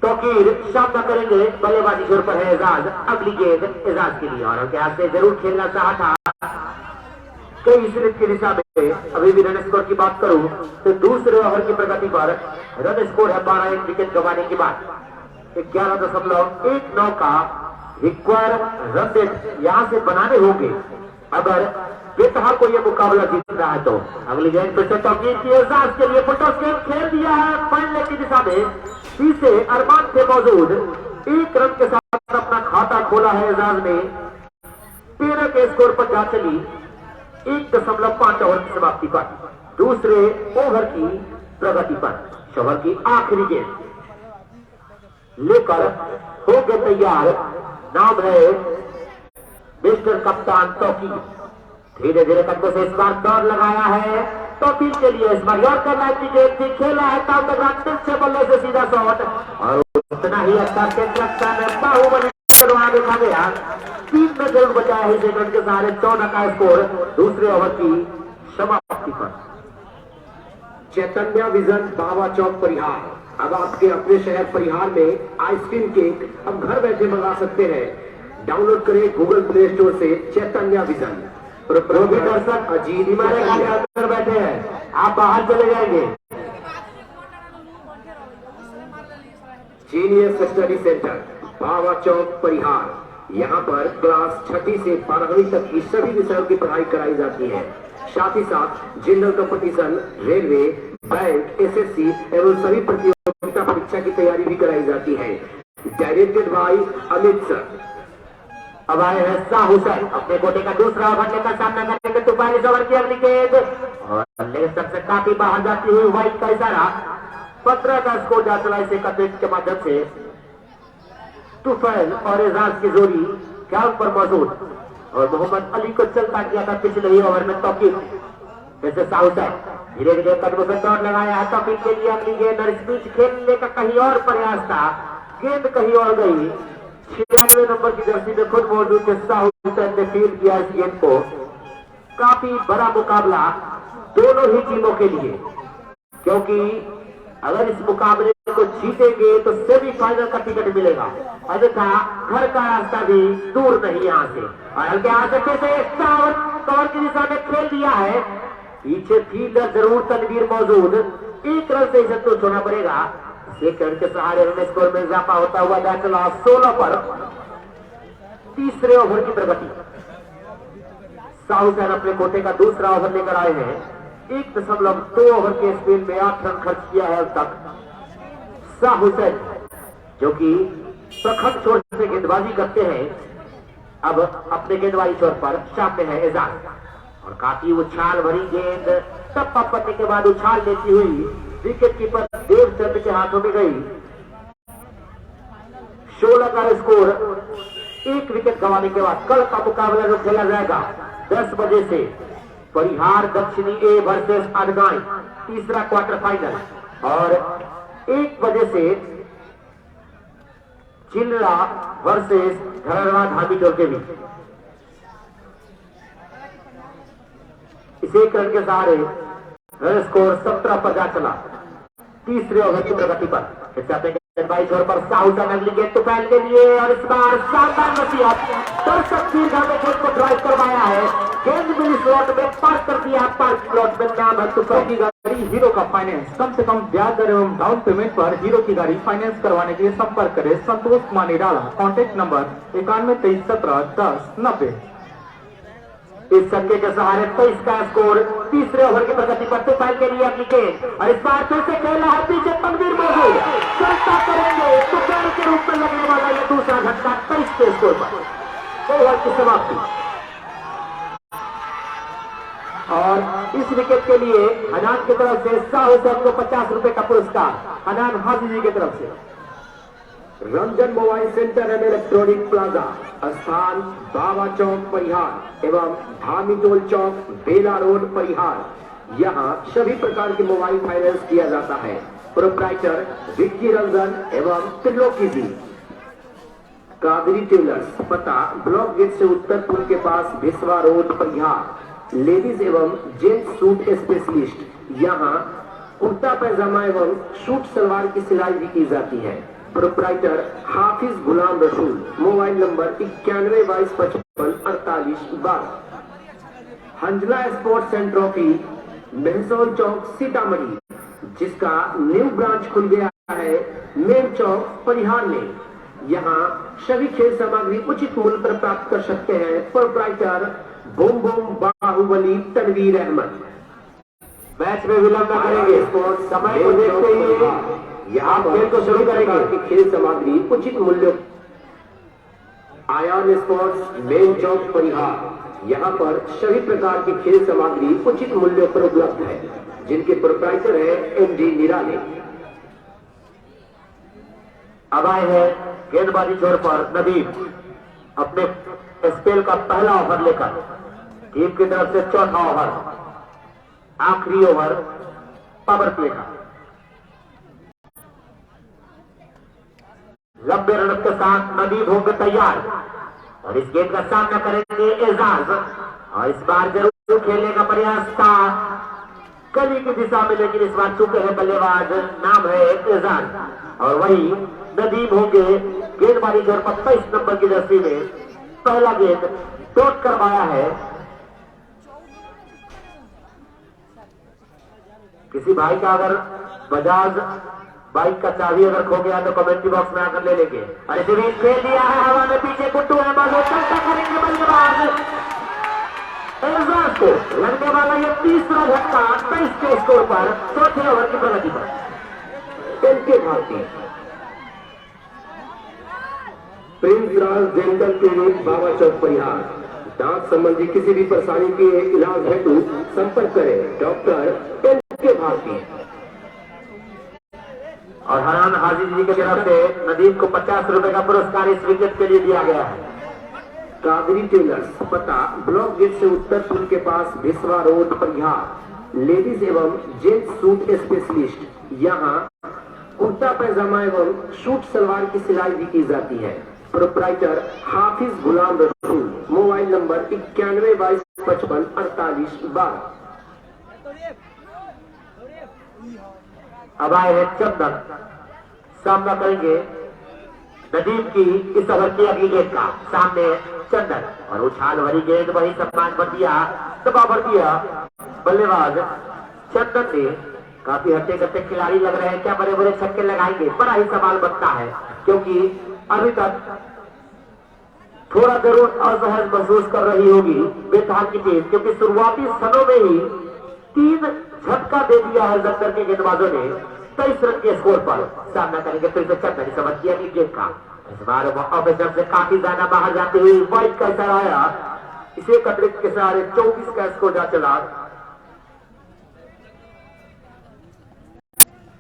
तौकीर सामना करेंगे। बल्लेबाजी छोर पर है एजाज, अगली गेंद एजाज के लिए और उनके हाथ से जरूर खेलना चाहा था कई स्लिप की दिशा में। अभी भी रन स्कोर की बात करूं तो दूसरे ओवर की प्रगति पर रन स्कोर है 12, 1 विकेट गंवाने के बाद 11.19 का रिक्वायर रन रेट यहां से बनाने होंगे अगर बेतहा को यह मुकाबला जीतना है तो। अगली गेंद फिर से तौकीर की एजाज के लिए फुटॉस गेंद खेल दिया है फाइनल की दिशा में। पीछे अरमान थे मौजूद, 1 रन के साथ अपना खाता खोला है एजाज ने। 13 के स्कोर पर जा चली 1.5 ओवर की समाप्ति पर, दूसरे ओवर की प्रगति पर। ओवर की आखिरी गेंद लेकर हो गए तैयार, नाम है मिस्टर कप्तान तौकीर। धीरे धीरे कदमों से इस बार दौड़ लगाया है तौकीर के लिए। इस बार यॉर्कर लाइन की गेंद थी, खेला है से बल्ले से सीधा शॉट और उतना ही अच्छा बाहुबली देखा गया। 3 में जरूर बचाया है सेकंड के सहारे 14 का स्कोर दूसरे ओवर की समाप्ति पर। चैतन्य विजन बाबा चौक परिहार। अब आपके अपने शहर परिहार में आइसक्रीम केक अब घर बैठे मंगा सकते हैं। डाउनलोड करें गूगल प्ले स्टोर से चैतन्य विजन। प्रोभी दर्शक अजीत हमारे अंदर बैठे हैं, आप बाहर चले जाएंगे। Genius study centre Baba Chowk Parihar, यहाँ पर क्लास 6वीं से 12वीं तक की सभी विषयों की पढ़ाई कराई जाती है। साथ ही साथ general competition, railway, bank, SSC एवं सभी प्रतियोगिता परीक्षा की तैयारी भी कराई जाती है। Directed by Amit sir. अब आए हैं शाह हुसैन, अपने कोटे का दूसरा ओवर लेकर सामना करेंगे। 42 ओवर की अगली गेंद और लेग सबसे काफी बाहर जाती हुई वाइड का इशारा। 15 का स्कोर जा चला इसे कटेट के माध्यम से। तुफैल और एजाज की जोड़ी ग्राउंड पर मौजूद और मोहम्मद अली को चलता किया था पिछले ही ओवर में तौकीर। जैसे शाह हुसैन धीरे धीरे कदमों से दौड़ लगाया है तौकीर के लिए। अगली गेंद और इस बीच खेलने का कहीं और प्रयास था, गेंद कहीं और गई। 96 नंबर की जर्सी में खुद मौजूद थे शाह हुसैन ने फील्ड किया इस गेंद को। काफी बड़ा मुकाबला दोनों ही टीमों के लिए, क्योंकि अगर इस मुकाबले को जीतेंगे तो सेमीफाइनल का टिकट मिलेगा, अन्यथा घर का रास्ता भी दूर नहीं यहाँ से। और हल्के हाथ से कैसे कवर की दिशा में खेल दिया है। पीछे फील्डर जरूर तनवीर मौजूद, 1 रन से संतुष्ट होना पड़ेगा। सेकंड के सहारे रन स्कोर में इजाफा होता हुआ जा चला 16 पर। तीसरे ओवर की प्रगति। शाह हुसैन अपने कोटे का दूसरा ओवर लेकर आए हैं। 1.2 ओवर के स्पेल में 8 रन खर्च किया है अब तक। शाह हुसैन जो कि प्रखर छोर से गेंदबाजी करते हैं, अब अपने गेंदबाजी छोर पर सामने है एजाज और काफी उछाल भरी गेंद टप्पा पड़ने के बाद उछाल लेती हुई विकेट कीपर देवचंद के हाथों में गई। 16 का स्कोर 1 विकेट गंवाने के बाद। कल का मुकाबला जो खेला जाएगा 10 बजे से परिहार दक्षिणी ए वर्सेस अडगाई, तीसरा क्वार्टर फाइनल, और 1 बजे से चिल्ला वर्सेस धरवा धामीटोल के बीच। इस 1 रन के सहारे रन स्कोर 17 पर जा चला तीसरे ओवर की प्रगति पर। छोर पर शाह हुसैन अगली गेंद तो फैल के लिए और इस बार शानदार नसीहत दर्शक में खेल को ड्राइव करवाया है। गेंद मिली स्लॉट में पार कर दिया, पार्क स्लॉट में नाम है तुफैल की गाड़ी हीरो का फाइनेंस। कम से कम ब्याज दर एवं डाउन पेमेंट पर हीरो की गाड़ी फाइनेंस करवाने के लिए संपर्क करें संतोष कुमार निराला। Contact number 9123171090। इस छक्के के सहारे 23 का स्कोर तीसरे ओवर की प्रगति पर तुफैल के लिए अपनी गेंद और इस बार फिर से खेला है पीछे तनवीर मौजूद, चलता करेंगे तुफैल के रूप में लगने वाला यह दूसरा झटका 23 के स्कोर पर। ओवर की समाप्ति और इस विकेट के लिए हनान की तरफ से शाह हुसैन को 50 रुपए का पुरस्कार हनान हाजी जी की तरफ से। Ranjan mobile centre and electronic plaza, स्थान बाबा चौक परिहार एवं धामीटोल चौक बेला रोड परिहार। यहाँ सभी प्रकार के मोबाइल फाइनेंस किया जाता है। प्रोप्राइटर विक्की रंजन एवं त्रिलोकी जी। कादरी टेलर्स, पता ब्लॉक गेट से उत्तर पुल के पास भिसवा रोड, परिहार। लेडीज एवं जेंट्स सूट स्पेशलिस्ट, यहाँ कुर्ता पैजामा एवं सूट सलवार की सिलाई भी की जाती है। Proprietor Hafiz Ghulam Rasool. Mobile number 9122554812। Hanzala sports and trophy, Mehsaul Chowk, Sitamarhi, जिसका न्यू ब्रांच खुल गया है मेन चौक, परिहार में। यहाँ सभी खेल सामग्री उचित मूल्य पर प्राप्त कर सकते हैं। Proprietor boom boom Baahubali Tanveer Ahmad. Match में विलंब न करेंगे, समय को देखते हुए यहाँ खेल को शुरू करेंगे। खेल सामग्री उचित मूल्य। आयान स्पोर्ट्स, मेन चौक, परिहार, यहाँ पर सभी प्रकार की खेल सामग्री उचित मूल्य पर उपलब्ध है, जिनके प्रोप्राइटर है एमडी निराले। अब आए हैं गेंदबाजी छोर पर नदीम, अपने स्पेल का पहला ओवर लेकर। टीम की तरफ से चौथा ओवर, आखिरी ओवर पावर प्ले का। लंबे रन के साथ नदीम होंगे तैयार और इस गेंद का सामना करेंगे एजाज। और इस बार जरूर खेलने का प्रयास था गली की दिशा में, लेकिन इस बार चुके हैं बल्लेबाज, नाम है एजाज। और वही नदीम होंगे गेंदबाजी जोर पर 23 नंबर की जर्सी में। पहला गेंद डॉट करवाया है। किसी भाई का अगर बजाज बाइक का चाबी अगर खो गया तो कमेंट्री बॉक्स में आकर ले लेंगे। और इसे भी खेल दिया है हवा में, पीछे गुड्डू है, चलता करेंगे बल्लेबाज। एजाज को लगने वाला ये तीसरा झटका 23 के स्कोर पर, चौथे ओवर की प्रगति पर। इनके भारतीय Prince Raj dental clinic, Baba Chowk, Parihar. दांत संबंधी किसी भी परेशानी के इलाज हेतु संपर्क करें डॉक्टर एनके भारती। और हरान हाजी जी की तरफ से नदीम को 50 रुपए का पुरस्कार इस विकेट के लिए दिया गया है। कादरी टेलर्स, पता ब्लॉक गेट से उत्तर पुल के पास भिसवा रोड, परिहार। लेडीज एवं जेंट्स सूट स्पेशलिस्ट, यहाँ कुर्ता पैजामा एवं सूट सलवार की सिलाई भी की जाती है। Proprietor Hafiz Ghulam Rasool. Mobile number 9122554812। अब आए हैं चंदन, सामना करेंगे नदीम की इस ओवर की अगली गेंद का। सामने चंदन और उछाल भरी गेंद, वही सम्मान पर दिया, दबाव भर दिया बल्लेबाज चंदन ने। काफी हट्टे कट्टे खिलाड़ी लग रहे हैं, क्या बड़े बड़े छक्के लगाएंगे, बड़ा ही सवाल बनता है। क्योंकि अभी तक थोड़ा जरूर असहज महसूस कर रही होगी बेताल की टीम, क्योंकि शुरुआती क्षणों में ही 3 झटका दे दिया है जफ्तर के गेंदबाजों ने 23 रन के स्कोर पर। सामना करेंगे फिर से चंदन, समझ किया कि गेंद का इस बार ऑफिसर से काफी ज्यादा बाहर जाते हुए वाइड का इशारा आया। इसे अतिरिक्त के सहारे 24 का स्कोर जा चला।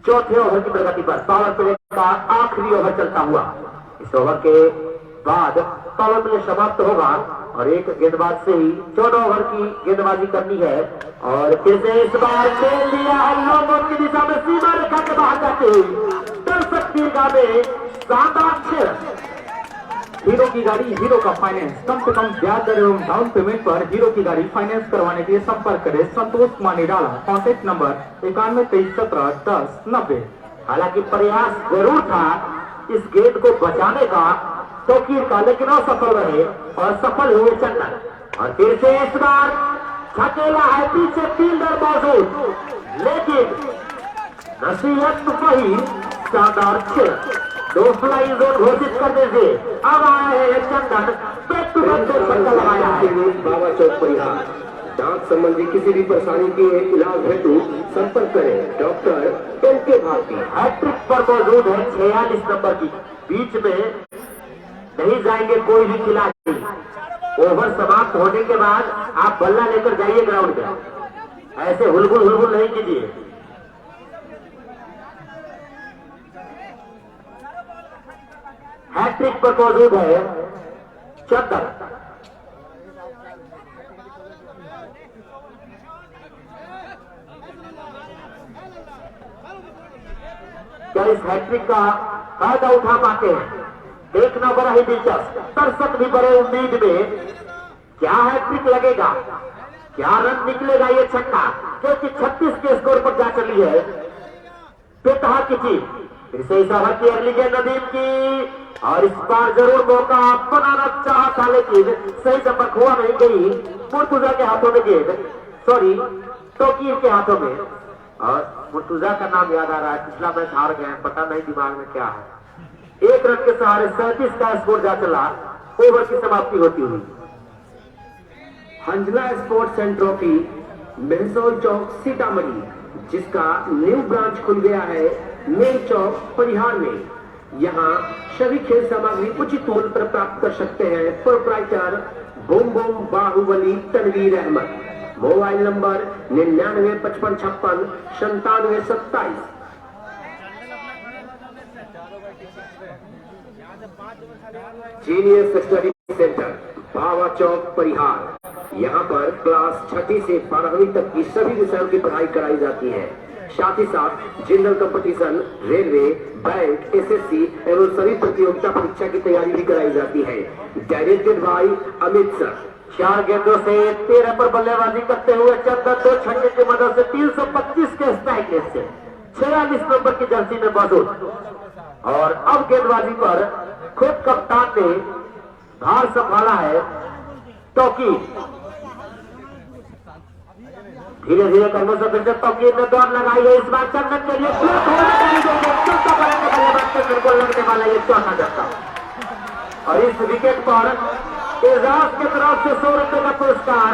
चौथे ओवर की प्रगति पर पावर प्ले का आखिरी ओवर चलता हुआ। इस ओवर के बाद पावर प्ले समाप्त होगा और एक गेंदबाज से ही 14 ओवर की गेंदबाजी करनी है। और फिर से इस बार खेल लिया है लोगों की दिशा में, सीमा रेखा के बाहर जाते हुए दर्शक दीर्घा में शानदार 6 रन। हीरो की गाड़ी, हीरो का फाइनेंस, कम से कम ब्याज दर एवं डाउन पेमेंट पर हीरो की गाड़ी फाइनेंस करवाने के लिए संपर्क करें संतोष कुमार निराला। Contact number 9123171090। हालांकि प्रयास जरूर था इस गेंद को बचाने का तौकीर का, लेकिन असफल रहे और सफल हुए चंदन। और फिर से इस बार छकेला है, पीछे फील्डर मौजूद, लेकिन नसीहत वही शानदार 6 2 फ्लाई जोन घोषित करने से अब आया है चंदन, बैक टू बैक छक्का लगाया है। बाबा चौक, परिहार। दांत संबंधी किसी भी परेशानी के इलाज हेतु संपर्क करें डॉक्टर एनके भारती। हैट्रिक पर मौजूद है 46 नंबर की। बीच में नहीं जाएंगे कोई भी खिलाड़ी। ओवर समाप्त होने के बाद आप बल्ला लेकर जाइए ग्राउंड में, ऐसे हुलगुल नहीं कीजिए। हैट्रिक पर मौजूद है चंदन। क्या इस हैट्रिक का फायदा उठा पाते हैं? देखना बड़ा ही दिलचस्प, दर्शक भी बड़े उम्मीद में, क्या हैट्रिक लगेगा, क्या रन निकलेगा ये छक्का, क्योंकि 36 के स्कोर पर जा चली है बेतहा की टीम। फिर से इशारा की अगली गेंद नदीम की, और इस बार जरूर मौका बनाना चाहा था, लेकिन सही संपर्क हुआ नहीं, गई मुर्तुजा के हाथों में गेंद, सॉरी तोकीर के हाथों में। और मुर्तुजा का नाम याद आ रहा है, पिछला मैच हार गए, पता नहीं दिमाग में क्या है। एक रन के सहारे 37 का स्कोर जा चला, ओवर की समाप्ति होती हुई। Hanzala sports and trophy Mehsaul Chowk Sitamarhi, जिसका न्यू ब्रांच खुल गया है मेन चौक परिहार में। यहाँ सभी खेल सामग्री उचित मूल्य पर प्राप्त कर सकते हैं। Proprietor boom boom Baahubali Tanveer Ahmad. Mobile number 995556 9727। Genius study centre Bawa Chowk Parihar. यहाँ पर क्लास 6वीं से 12वीं तक की सभी विषयों की पढ़ाई कराई जाती है। साथ ही साथ general competition, railway, bank, SSC एवं सभी प्रतियोगिता परीक्षा की तैयारी भी कराई जाती है। Directed by Amit sir. 4 गेंदों से 13 पर बल्लेबाजी करते हुए चंदन 2 छक्के की मदद से 325 के स्ट्राइक रेट से 46 नंबर की जर्सी में मौजूद। और अब गेंदबाजी पर खुद कप्तान ने भार संभाला है तौकीर। धीरे धीरे करने से फिर से तौकीर ने दौड़ लगाई है, इस बार चंदन के लिए को लगने वाला ये चौथा झटका। और इस विकेट पर एजाज की तरफ से 100 रुपए का पुरस्कार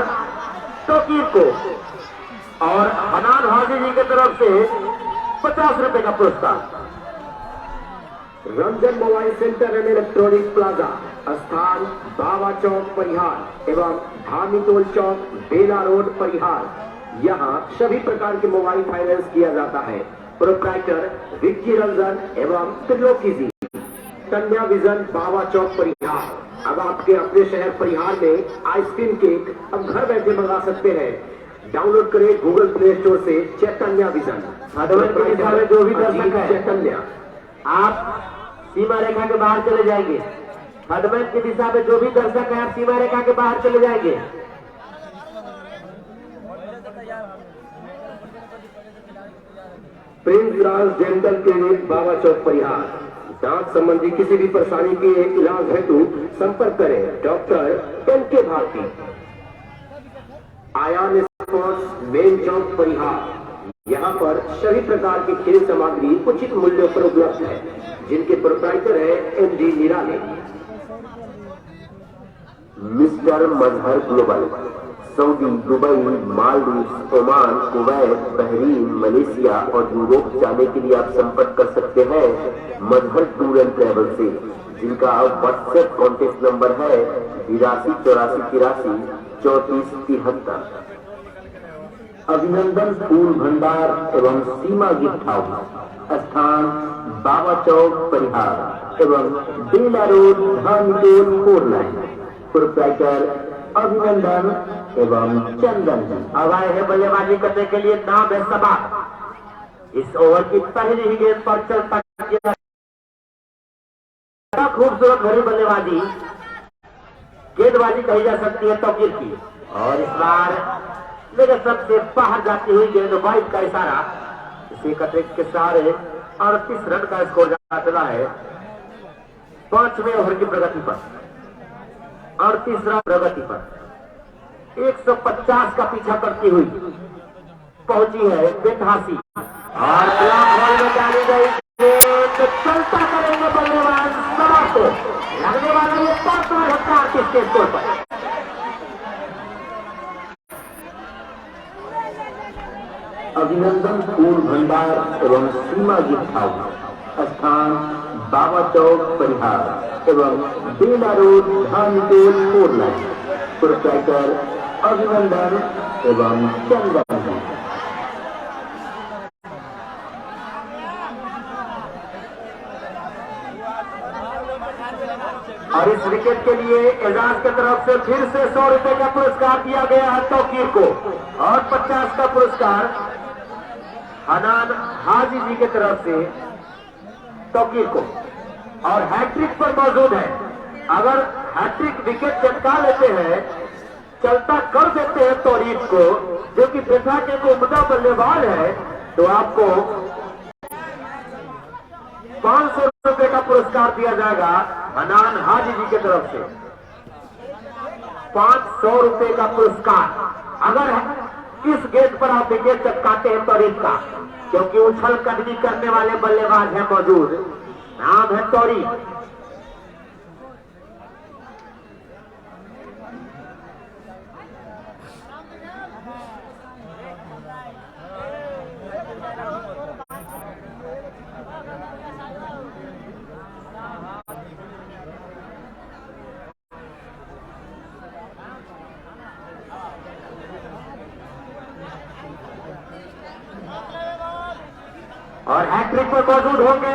तौकीर को, और हनान हाजी जी की तरफ से 50 रुपए का पुरस्कार। Ranjan mobile centre and electronic plaza, स्थान बावा चौक परिहार एवं धामीटोल चौक बेला रोड परिहार। यहाँ सभी प्रकार के मोबाइल फाइनेंस किया जाता है। प्रोप्राइटर विक्की रंजन एवं त्रिलोकी जी। कन्या विजन बावा चौक परिहार। अब आपके अपने शहर परिहार में आइसक्रीम केक अब घर बैठे मंगा सकते हैं। डाउनलोड करें गूगल प्ले स्टोर से चैतन्य विजन। जो भी दर्शक है, चैतन्य, आप सीमा रेखा के बाहर चले जाएंगे। हडमैन की दिशा में जो भी दर्शक है, आप सीमा रेखा के बाहर चले जाएंगे। Prince Raj dental clinic Baba Chowk Parihar. दांत संबंधी किसी भी परेशानी के इलाज हेतु संपर्क करें doctor M K. Bharti. Ayaan sports main Chowk Parihar. यहाँ पर सभी प्रकार की खेल सामग्री उचित मूल्यों पर उपलब्ध है, जिनके प्रोप्राइटर है M D. Nirale. Mister Mazhar global Saudi, Dubai, Maldives, Oman, Kuwait, Bahrain, Malaysia और यूरोप जाने के लिए आप संपर्क कर सकते हैं मजहर टूर एंड ट्रेवल से, जिनका व्हाट्सएप कॉन्टेक्ट नंबर है 828483 3473। अभिनंदन फूल भंडार एवं सीमा गिफ्ट हाउस, स्थान बाबा चौक परिहार एवं Bela road Dhamitol 4 line. Proprietor Abhinandan एवं चंदन। अब आए हैं बल्लेबाजी करने के लिए, नाम है सबा। इस ओवर की पहली ही गेंद पर चलता खूबसूरत भरी बल्लेबाजी, गेंदबाजी कही जा सकती है तौकीर की। और इस बार मेरे सबसे बाहर जाती हुई गेंद, वाइड का इशारा, इसी कटरेक के सहारे 38 रन का स्कोर जा चला है 5वें ओवर की प्रगति पर। 38 रन प्रगति पर 150 का पीछा करती हुई पहुंची है बेतहासी। और ब्लॉक बॉल में डाली गई तो चलता करेंगे बल्लेबाज सबा को, लगने वाला ये 5वां झटका 38 के स्कोर पर। अभिनंदन फूल भंडार एवं सीमा गिफ्ट हाउस, स्थान बाबा चौक परिहार एवं Bela road Dhamitol 4 line. Proprietor Abhinandan एवं चंदन। और इस विकेट के लिए एजाज की तरफ से फिर से 100 रुपए का पुरस्कार दिया गया है तौकीर को, और 50 का पुरस्कार हनान हाजी जी की तरफ से तौकीर को, और हैट्रिक पर मौजूद है। अगर हैट्रिक विकेट चटका लेते हैं, चलता कर देते हैं तौरीफ को, जो कि पेशा के को उम्दा बल्लेबाज है, तो आपको 500 रुपए का पुरस्कार दिया जाएगा हनान हाजी जी की तरफ से। 500 रुपए का पुरस्कार अगर इस गेंद पर आप विकेट चटकाते हैं तौरीफ का, क्योंकि उछल कदमी करने वाले बल्लेबाज हैं मौजूद, नाम है तौरीफ। और हैट्रिक पर मौजूद होंगे,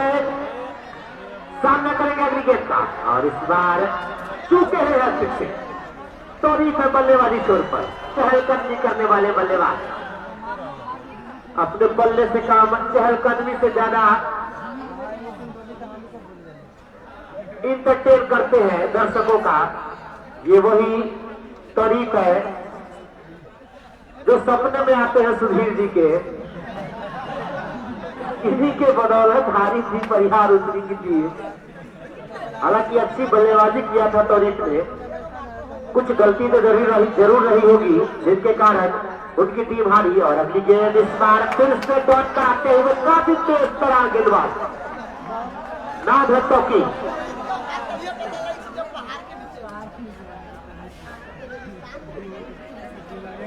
सामना करेंगे अगली गेंद का, और इस बार चूके हैं हैट्रिक से। तौरीफ है बल्लेबाजी छोर पर, चहलकदमी करने वाले बल्लेबाज, अपने बल्ले से काम चहलकदमी से ज्यादा इंटरटेन करते हैं दर्शकों का। ये वही तौरीफ है जो सपने में आते हैं सुधीर जी के, इन्हीं के बदौलत हारी थी परिहार उतरी की थी। हालांकि अच्छी बल्लेबाजी किया था तौरीफ ने, कुछ गलती तो जरूर रही होगी, जिसके कारण उनकी टीम हारी। और अगली गेंद इस बार फिर से डॉट कराते हुए काफी तेज तरह गेंदबाज, नाम है तौकीर।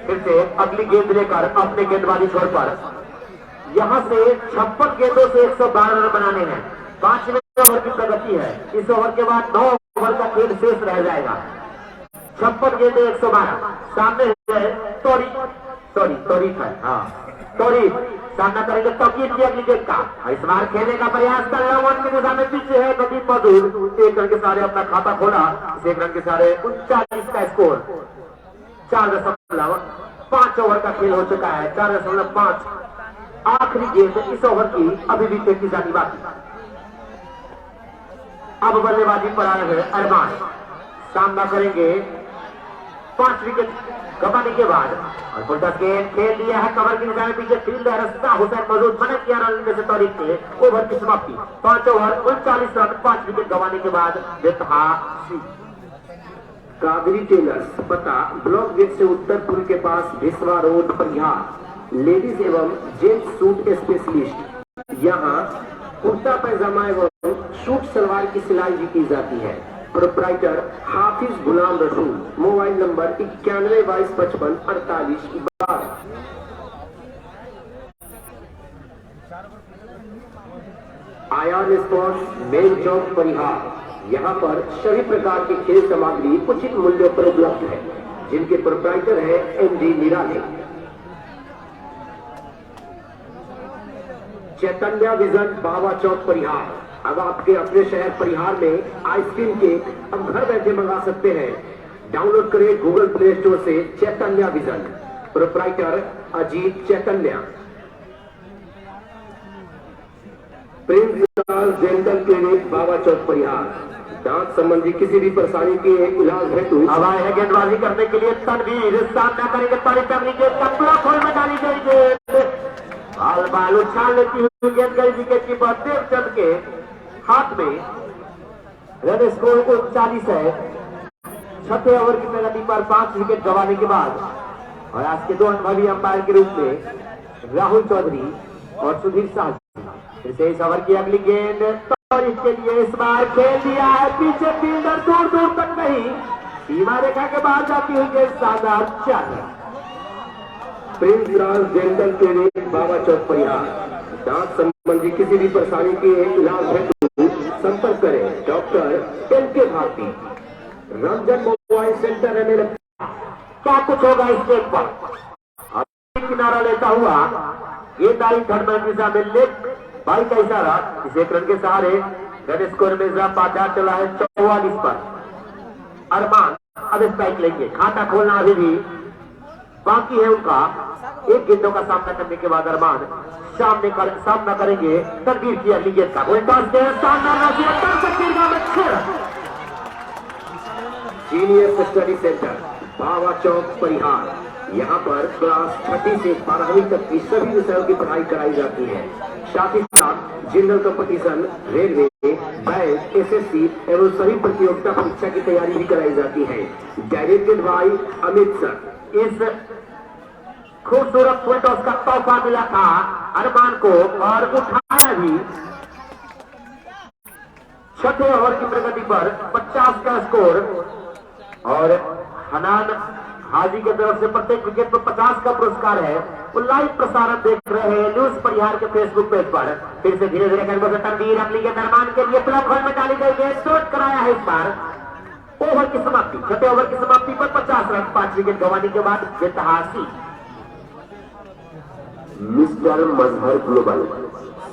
फिर से अगली गेंद लेकर अपने गेंदबाजी छोर पर, यहां से 56 गेंदों से 112 रन बनाने हैं। 5वें ओवर की प्रगति है। इस ओवर के बाद 9 ओवर का खेल शेष रह जाएगा। 56 गेंदें 112। सामने है तौरीफ है, तौरीफ सामना करेंगे तौकीर की अगली गेंद का। इस बार खेलने का प्रयास कर रहा वन के निजाम में पीछे है नदीम मौजूद। 1 रन के सारे अपना खाता खोला, 1 रन के सारे 39 का स्कोर। 4.5 ओवर का खेल हो चुका है। 4.5 आखिरी गेंद इस ओवर की अभी भी 33 आनी बाकी। अब बल्लेबाजी पर आए हैं अरमान, सामना करेंगे 5 विकेट गंवाने के बाद। और फुलटस गेंद खेल लिया है कवर की निशान पीछे फील्डर रस्ता हुसैन मौजूद। मना किया रन में से तौरीफ के ओवर की समाप्ति। 5 ओवर 39 रन 5 विकेट गंवाने के बाद कादरी टेलर्स, पता ब्लॉक गेट से उत्तर पूर्व के पास भिसवा रोड परिहार, लेडीज एवं जेंट्स सूट स्पेशलिस्ट। यहाँ कुर्ता पैजामा एवं सूट सलवार की सिलाई भी की जाती है। Proprietor Hafiz Ghulam Rasool. Mobile number 91 22 55 48 12। Aayan sports main Chowk Parihar, यहाँ पर सभी प्रकार की खेल सामग्री उचित मूल्यों पर उपलब्ध है, जिनके प्रोप्राइटर है एमडी निराले। चैतन्य विजन बाबा चौक परिहार। अब आपके अपने शहर परिहार में आइसक्रीम केक अब घर बैठे मंगा सकते हैं। डाउनलोड करें गूगल प्ले स्टोर से चैतन्य विजन। प्रोप्राइटर अजीत चैतन्य। Prince dental clinic Baba Chowk Parihar, दांत संबंधी किसी भी परेशानी के इलाज हेतु अब आए हैं गेंदबाजी करने के लिए तनवीर। सामना करेंगे खोल में डाली गई बाल उछाल लेती हुई गेंद गई विकेट कीपर देवचंद के हाथ में। रन स्कोर 39 है। 6वें ओवर की प्रगति पर 5 विकेट गंवाने के बाद। और आज के 2 अनुभवी अंपायर के रूप में राहुल चौधरी और सुधीर शाह। फिर से इस ओवर की अगली गेंद और इसके लिए इस बार खेल दिया है पीछे फील्डर दूर दूर तक नहीं, सीमा रेखा के बाहर जाती हुई गेंद शानदार 4 run. Prince dental clinic Baba Chowk Parihar, दांत संबंधी किसी भी परेशानी के इलाज हेतु संपर्क करें doctor L K. Bharti. Ranjan mobile centre रहने लगता। क्या कुछ होगा इस गेंद पर? किनारा लेता हुआ गेंदाई थर्ड मैन दिशा में लेग बाई का इशारा। इस 1 रन के सहारे रन स्कोर में इजाफा चला है 44 पर। अरमान अब स्ट्राइक लेंगे, खाता खोलना अभी भी बाकी है उनका। एक गेंदों का सामना करने के बाद अरमान सामना करेंगे तनवीर की अगली गेंद का। Genius study centre Bhava Chowk Parihar, यहाँ पर क्लास 6वीं से 12वीं तक की सभी विषयों की पढ़ाई कराई जाती है। साथ ही साथ general competition, railway, bank, SSC एवं सभी प्रतियोगिता परीक्षा की तैयारी भी कराई जाती है। Directed by Amit sir. इस खूबसूरत फोटोस का तोहफा मिला था अरमान को और उठाया भी। छठे ओवर की प्रगति पर 50 का स्कोर और हनान हाजी की तरफ से प्रत्येक विकेट पर 50 का पुरस्कार है। वो लाइव प्रसारण देख रहे हैं न्यूज परिहार के फेसबुक पेज पर। फिर से धीरे धीरे तनवीर अगली गेंद अरमान के लिए प्लग होल में डाली गई गेंद शॉट कराया है। इस बार ओवर की समाप्ति, छठे ओवर की समाप्ति पर 50 रन 5 विकेट गंवाने के बाद जीत हासिल। Mister Mazhar global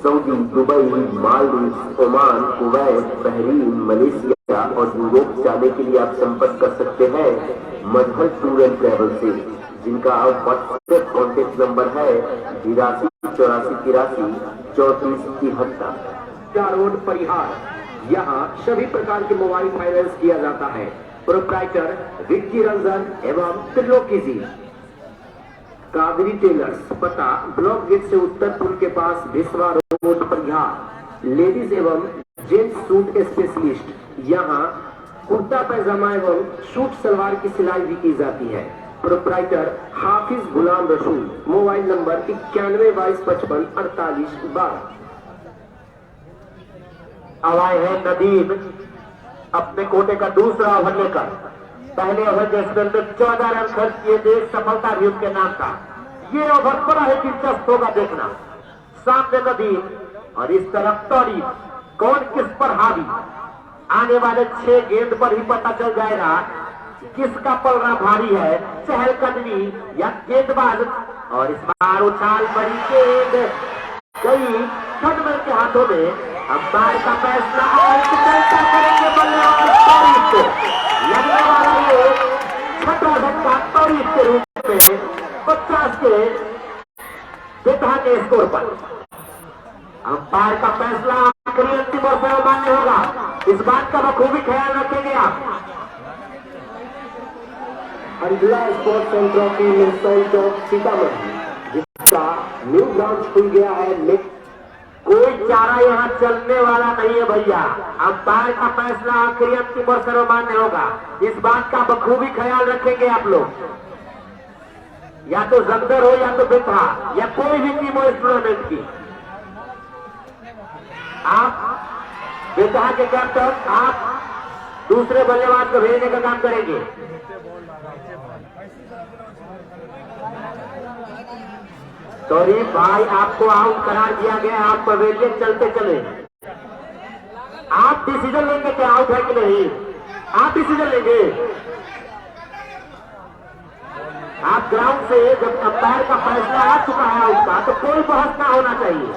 Saudi, Dubai, Maldives, Oman, Kuwait, Bahrain, Malaysia और यूरोप जाने के लिए आप संपर्क कर सकते हैं मजहर टूर एंड ट्रेवल से, जिनका व्हाट्सएप कॉन्टेक्ट नंबर है 82 84 83 34 73। रोड परिहार, यहाँ सभी प्रकार के मोबाइल फाइनेंस किया जाता है। प्रोप्राइटर विक्की रंजन एवं त्रिलोकी जी। कादरी टेलर्स, पता ब्लॉक गेट से उत्तर पुल के पास भिसवा रोड परिहार। लेडीज एवं जेंट्स सूट स्पेशलिस्ट, यहाँ कुर्ता पैजामा एवं सूट सलवार की सिलाई भी की जाती है। Proprietor Hafiz Ghulam Rasool. Mobile number 91 22 55 48 12। अब आए हैं नदीम अपने कोटे का दूसरा ओवर लेकर। पहले ओवर के स्पेल में 14 रन खर्च किए थे, सफलता भी उनके नाम का। ये ओवर बड़ा ही दिलचस्प होगा देखना। सामने नदीम और इस तरफ तौरी, कौन किस पर हावी। आने वाले 6 गेंद पर ही पता चल जाएगा किसका पलड़ा भारी है, चहलकदमी या गेंदबाज। और इस बार उछाल बड़ी गेंद गई खडमल के हाथों में। अंपायर का फैसला करेंगे बल्लेबाज को। लगने वाला ये छठा झटका तौरीफ के रूप में 50 के बेतहा के स्कोर पर। अंपायर का फैसला आखिरी अंतिम और सर्वमान्य होगा। इस बात का बखूबी ख्याल रखेंगे आप। अंजुला स्पोर्ट्स एंड ट्रॉफी मिलसोल चौक सीतामढ़ी, जिसका न्यू ग्राउंड खुल गया है। कोई चारा यहाँ चलने वाला नहीं है भैया। अंपायर का फैसला आखिरी अंतिम और सर्वमान्य होगा। इस बात का बखूबी ख्याल रखेंगे आप लोग। या तो जमदर हो या तो बेतहा या कोई भी टीम हो इस टूर्नामेंट की। आप बेतहा के कैप्टन, आप दूसरे बल्लेबाज को भेजने का काम करेंगे। तौरीफ भाई, आपको आउट करार दिया गया। आप पवेलियन चलते चले। आप डिसीजन लेंगे कि आउट है कि नहीं। आप डिसीजन लेंगे। आप ग्राउंड से जब अंपायर का फैसला आ चुका है आउट का, तो कोई बहस ना होना चाहिए।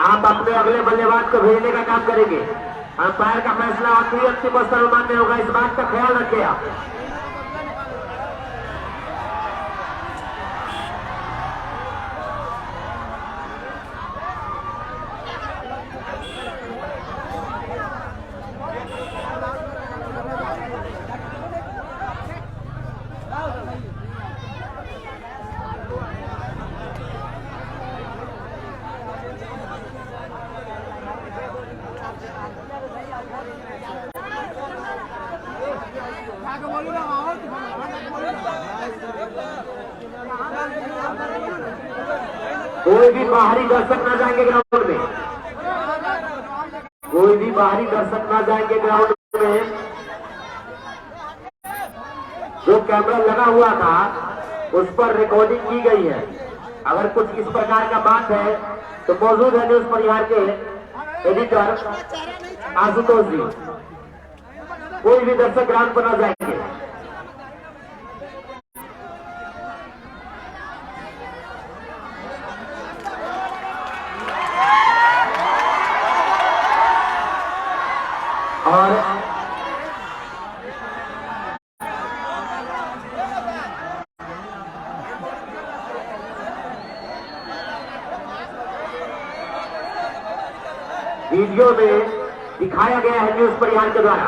आप अपने अगले बल्लेबाज को भेजने का काम करेंगे। अंपायर का फैसला आखिरी अंतिम और सर्वमान्य होगा। इस बात का ख्याल रखें आप। कोई भी बाहरी दर्शक ना जाएंगे ग्राउंड में, कोई भी बाहरी दर्शक ना जाएंगे ग्राउंड में। जो कैमरा लगा हुआ था उस पर रिकॉर्डिंग की गई है। अगर कुछ इस प्रकार का बात है तो मौजूद है न्यूज परिवार के एडिटर आशुतोष जी। कोई भी दर्शक ग्राउंड पर ना जाएंगे। और वीडियो में दिखाया गया है न्यूज परिवार के द्वारा।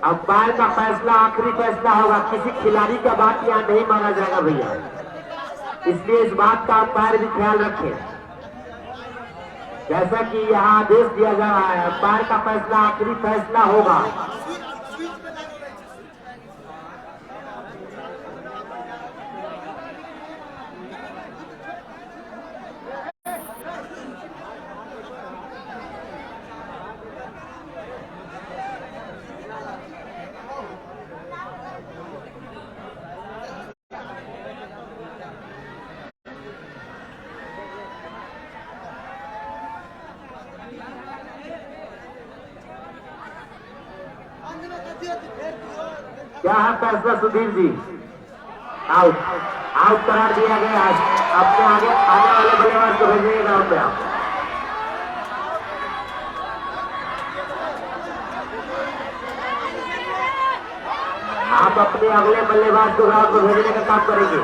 अंपायर का फैसला आखिरी फैसला होगा। किसी खिलाड़ी का बात यहाँ नहीं माना जाएगा भैया, इसलिए इस बात का अंपायर भी ख्याल रखें। जैसा कि यहाँ आदेश दिया जा रहा है, अंपायर का फैसला आखिरी फैसला होगा। क्या है फैसला सुधीर जी? आउट आउट करार दिया गया। अपने आगे आने वाले बल्लेबाज को भेजिए ग्राउंड पे। आप अपने अगले बल्लेबाज को ग्राउंड पर भेजने का काम करेंगे।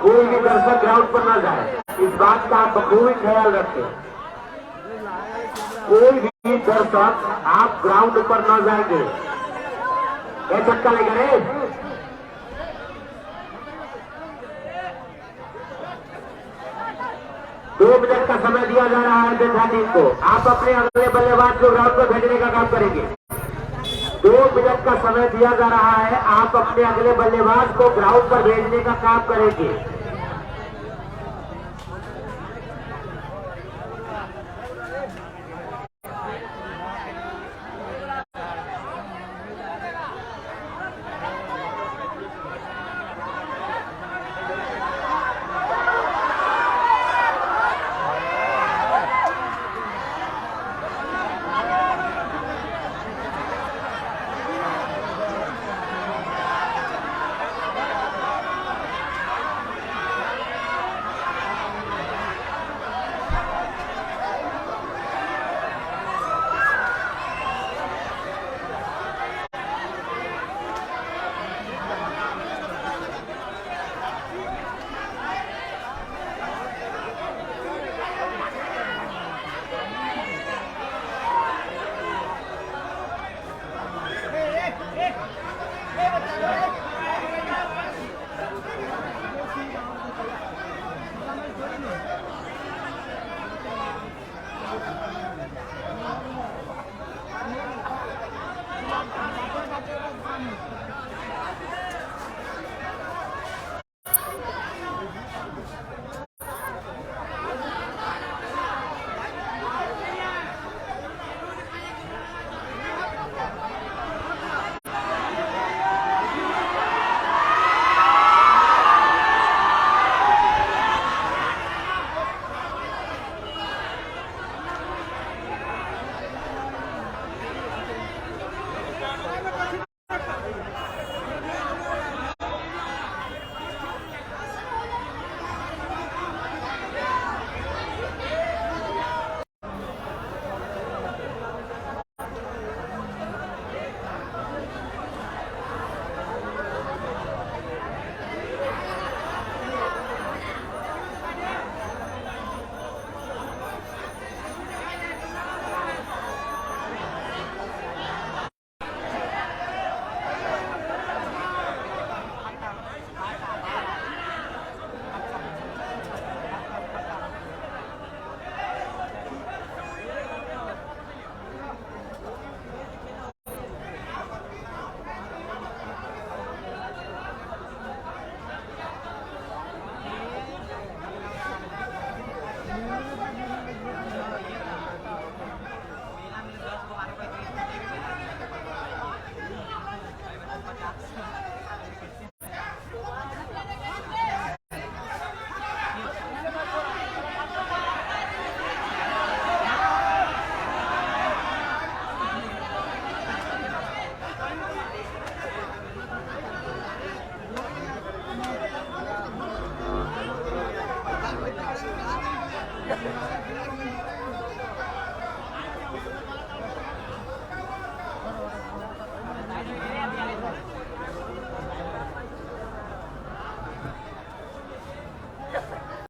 कोई भी दर्शक ग्राउंड पर न जाए, इस बात का आप बखूबी ख्याल रखें। कोई भी दर्शक आप ग्राउंड पर न जाएंगे। क्या चक्का लेगा रे? 2 मिनट का समय दिया जा रहा है जनता टीम को। आप अपने अगले बल्लेबाज को ग्राउंड पर भेजने का काम करेंगे। 2 मिनट का समय दिया जा रहा है, आप अपने अगले बल्लेबाज को ग्राउंड पर भेजने का काम करेंगे।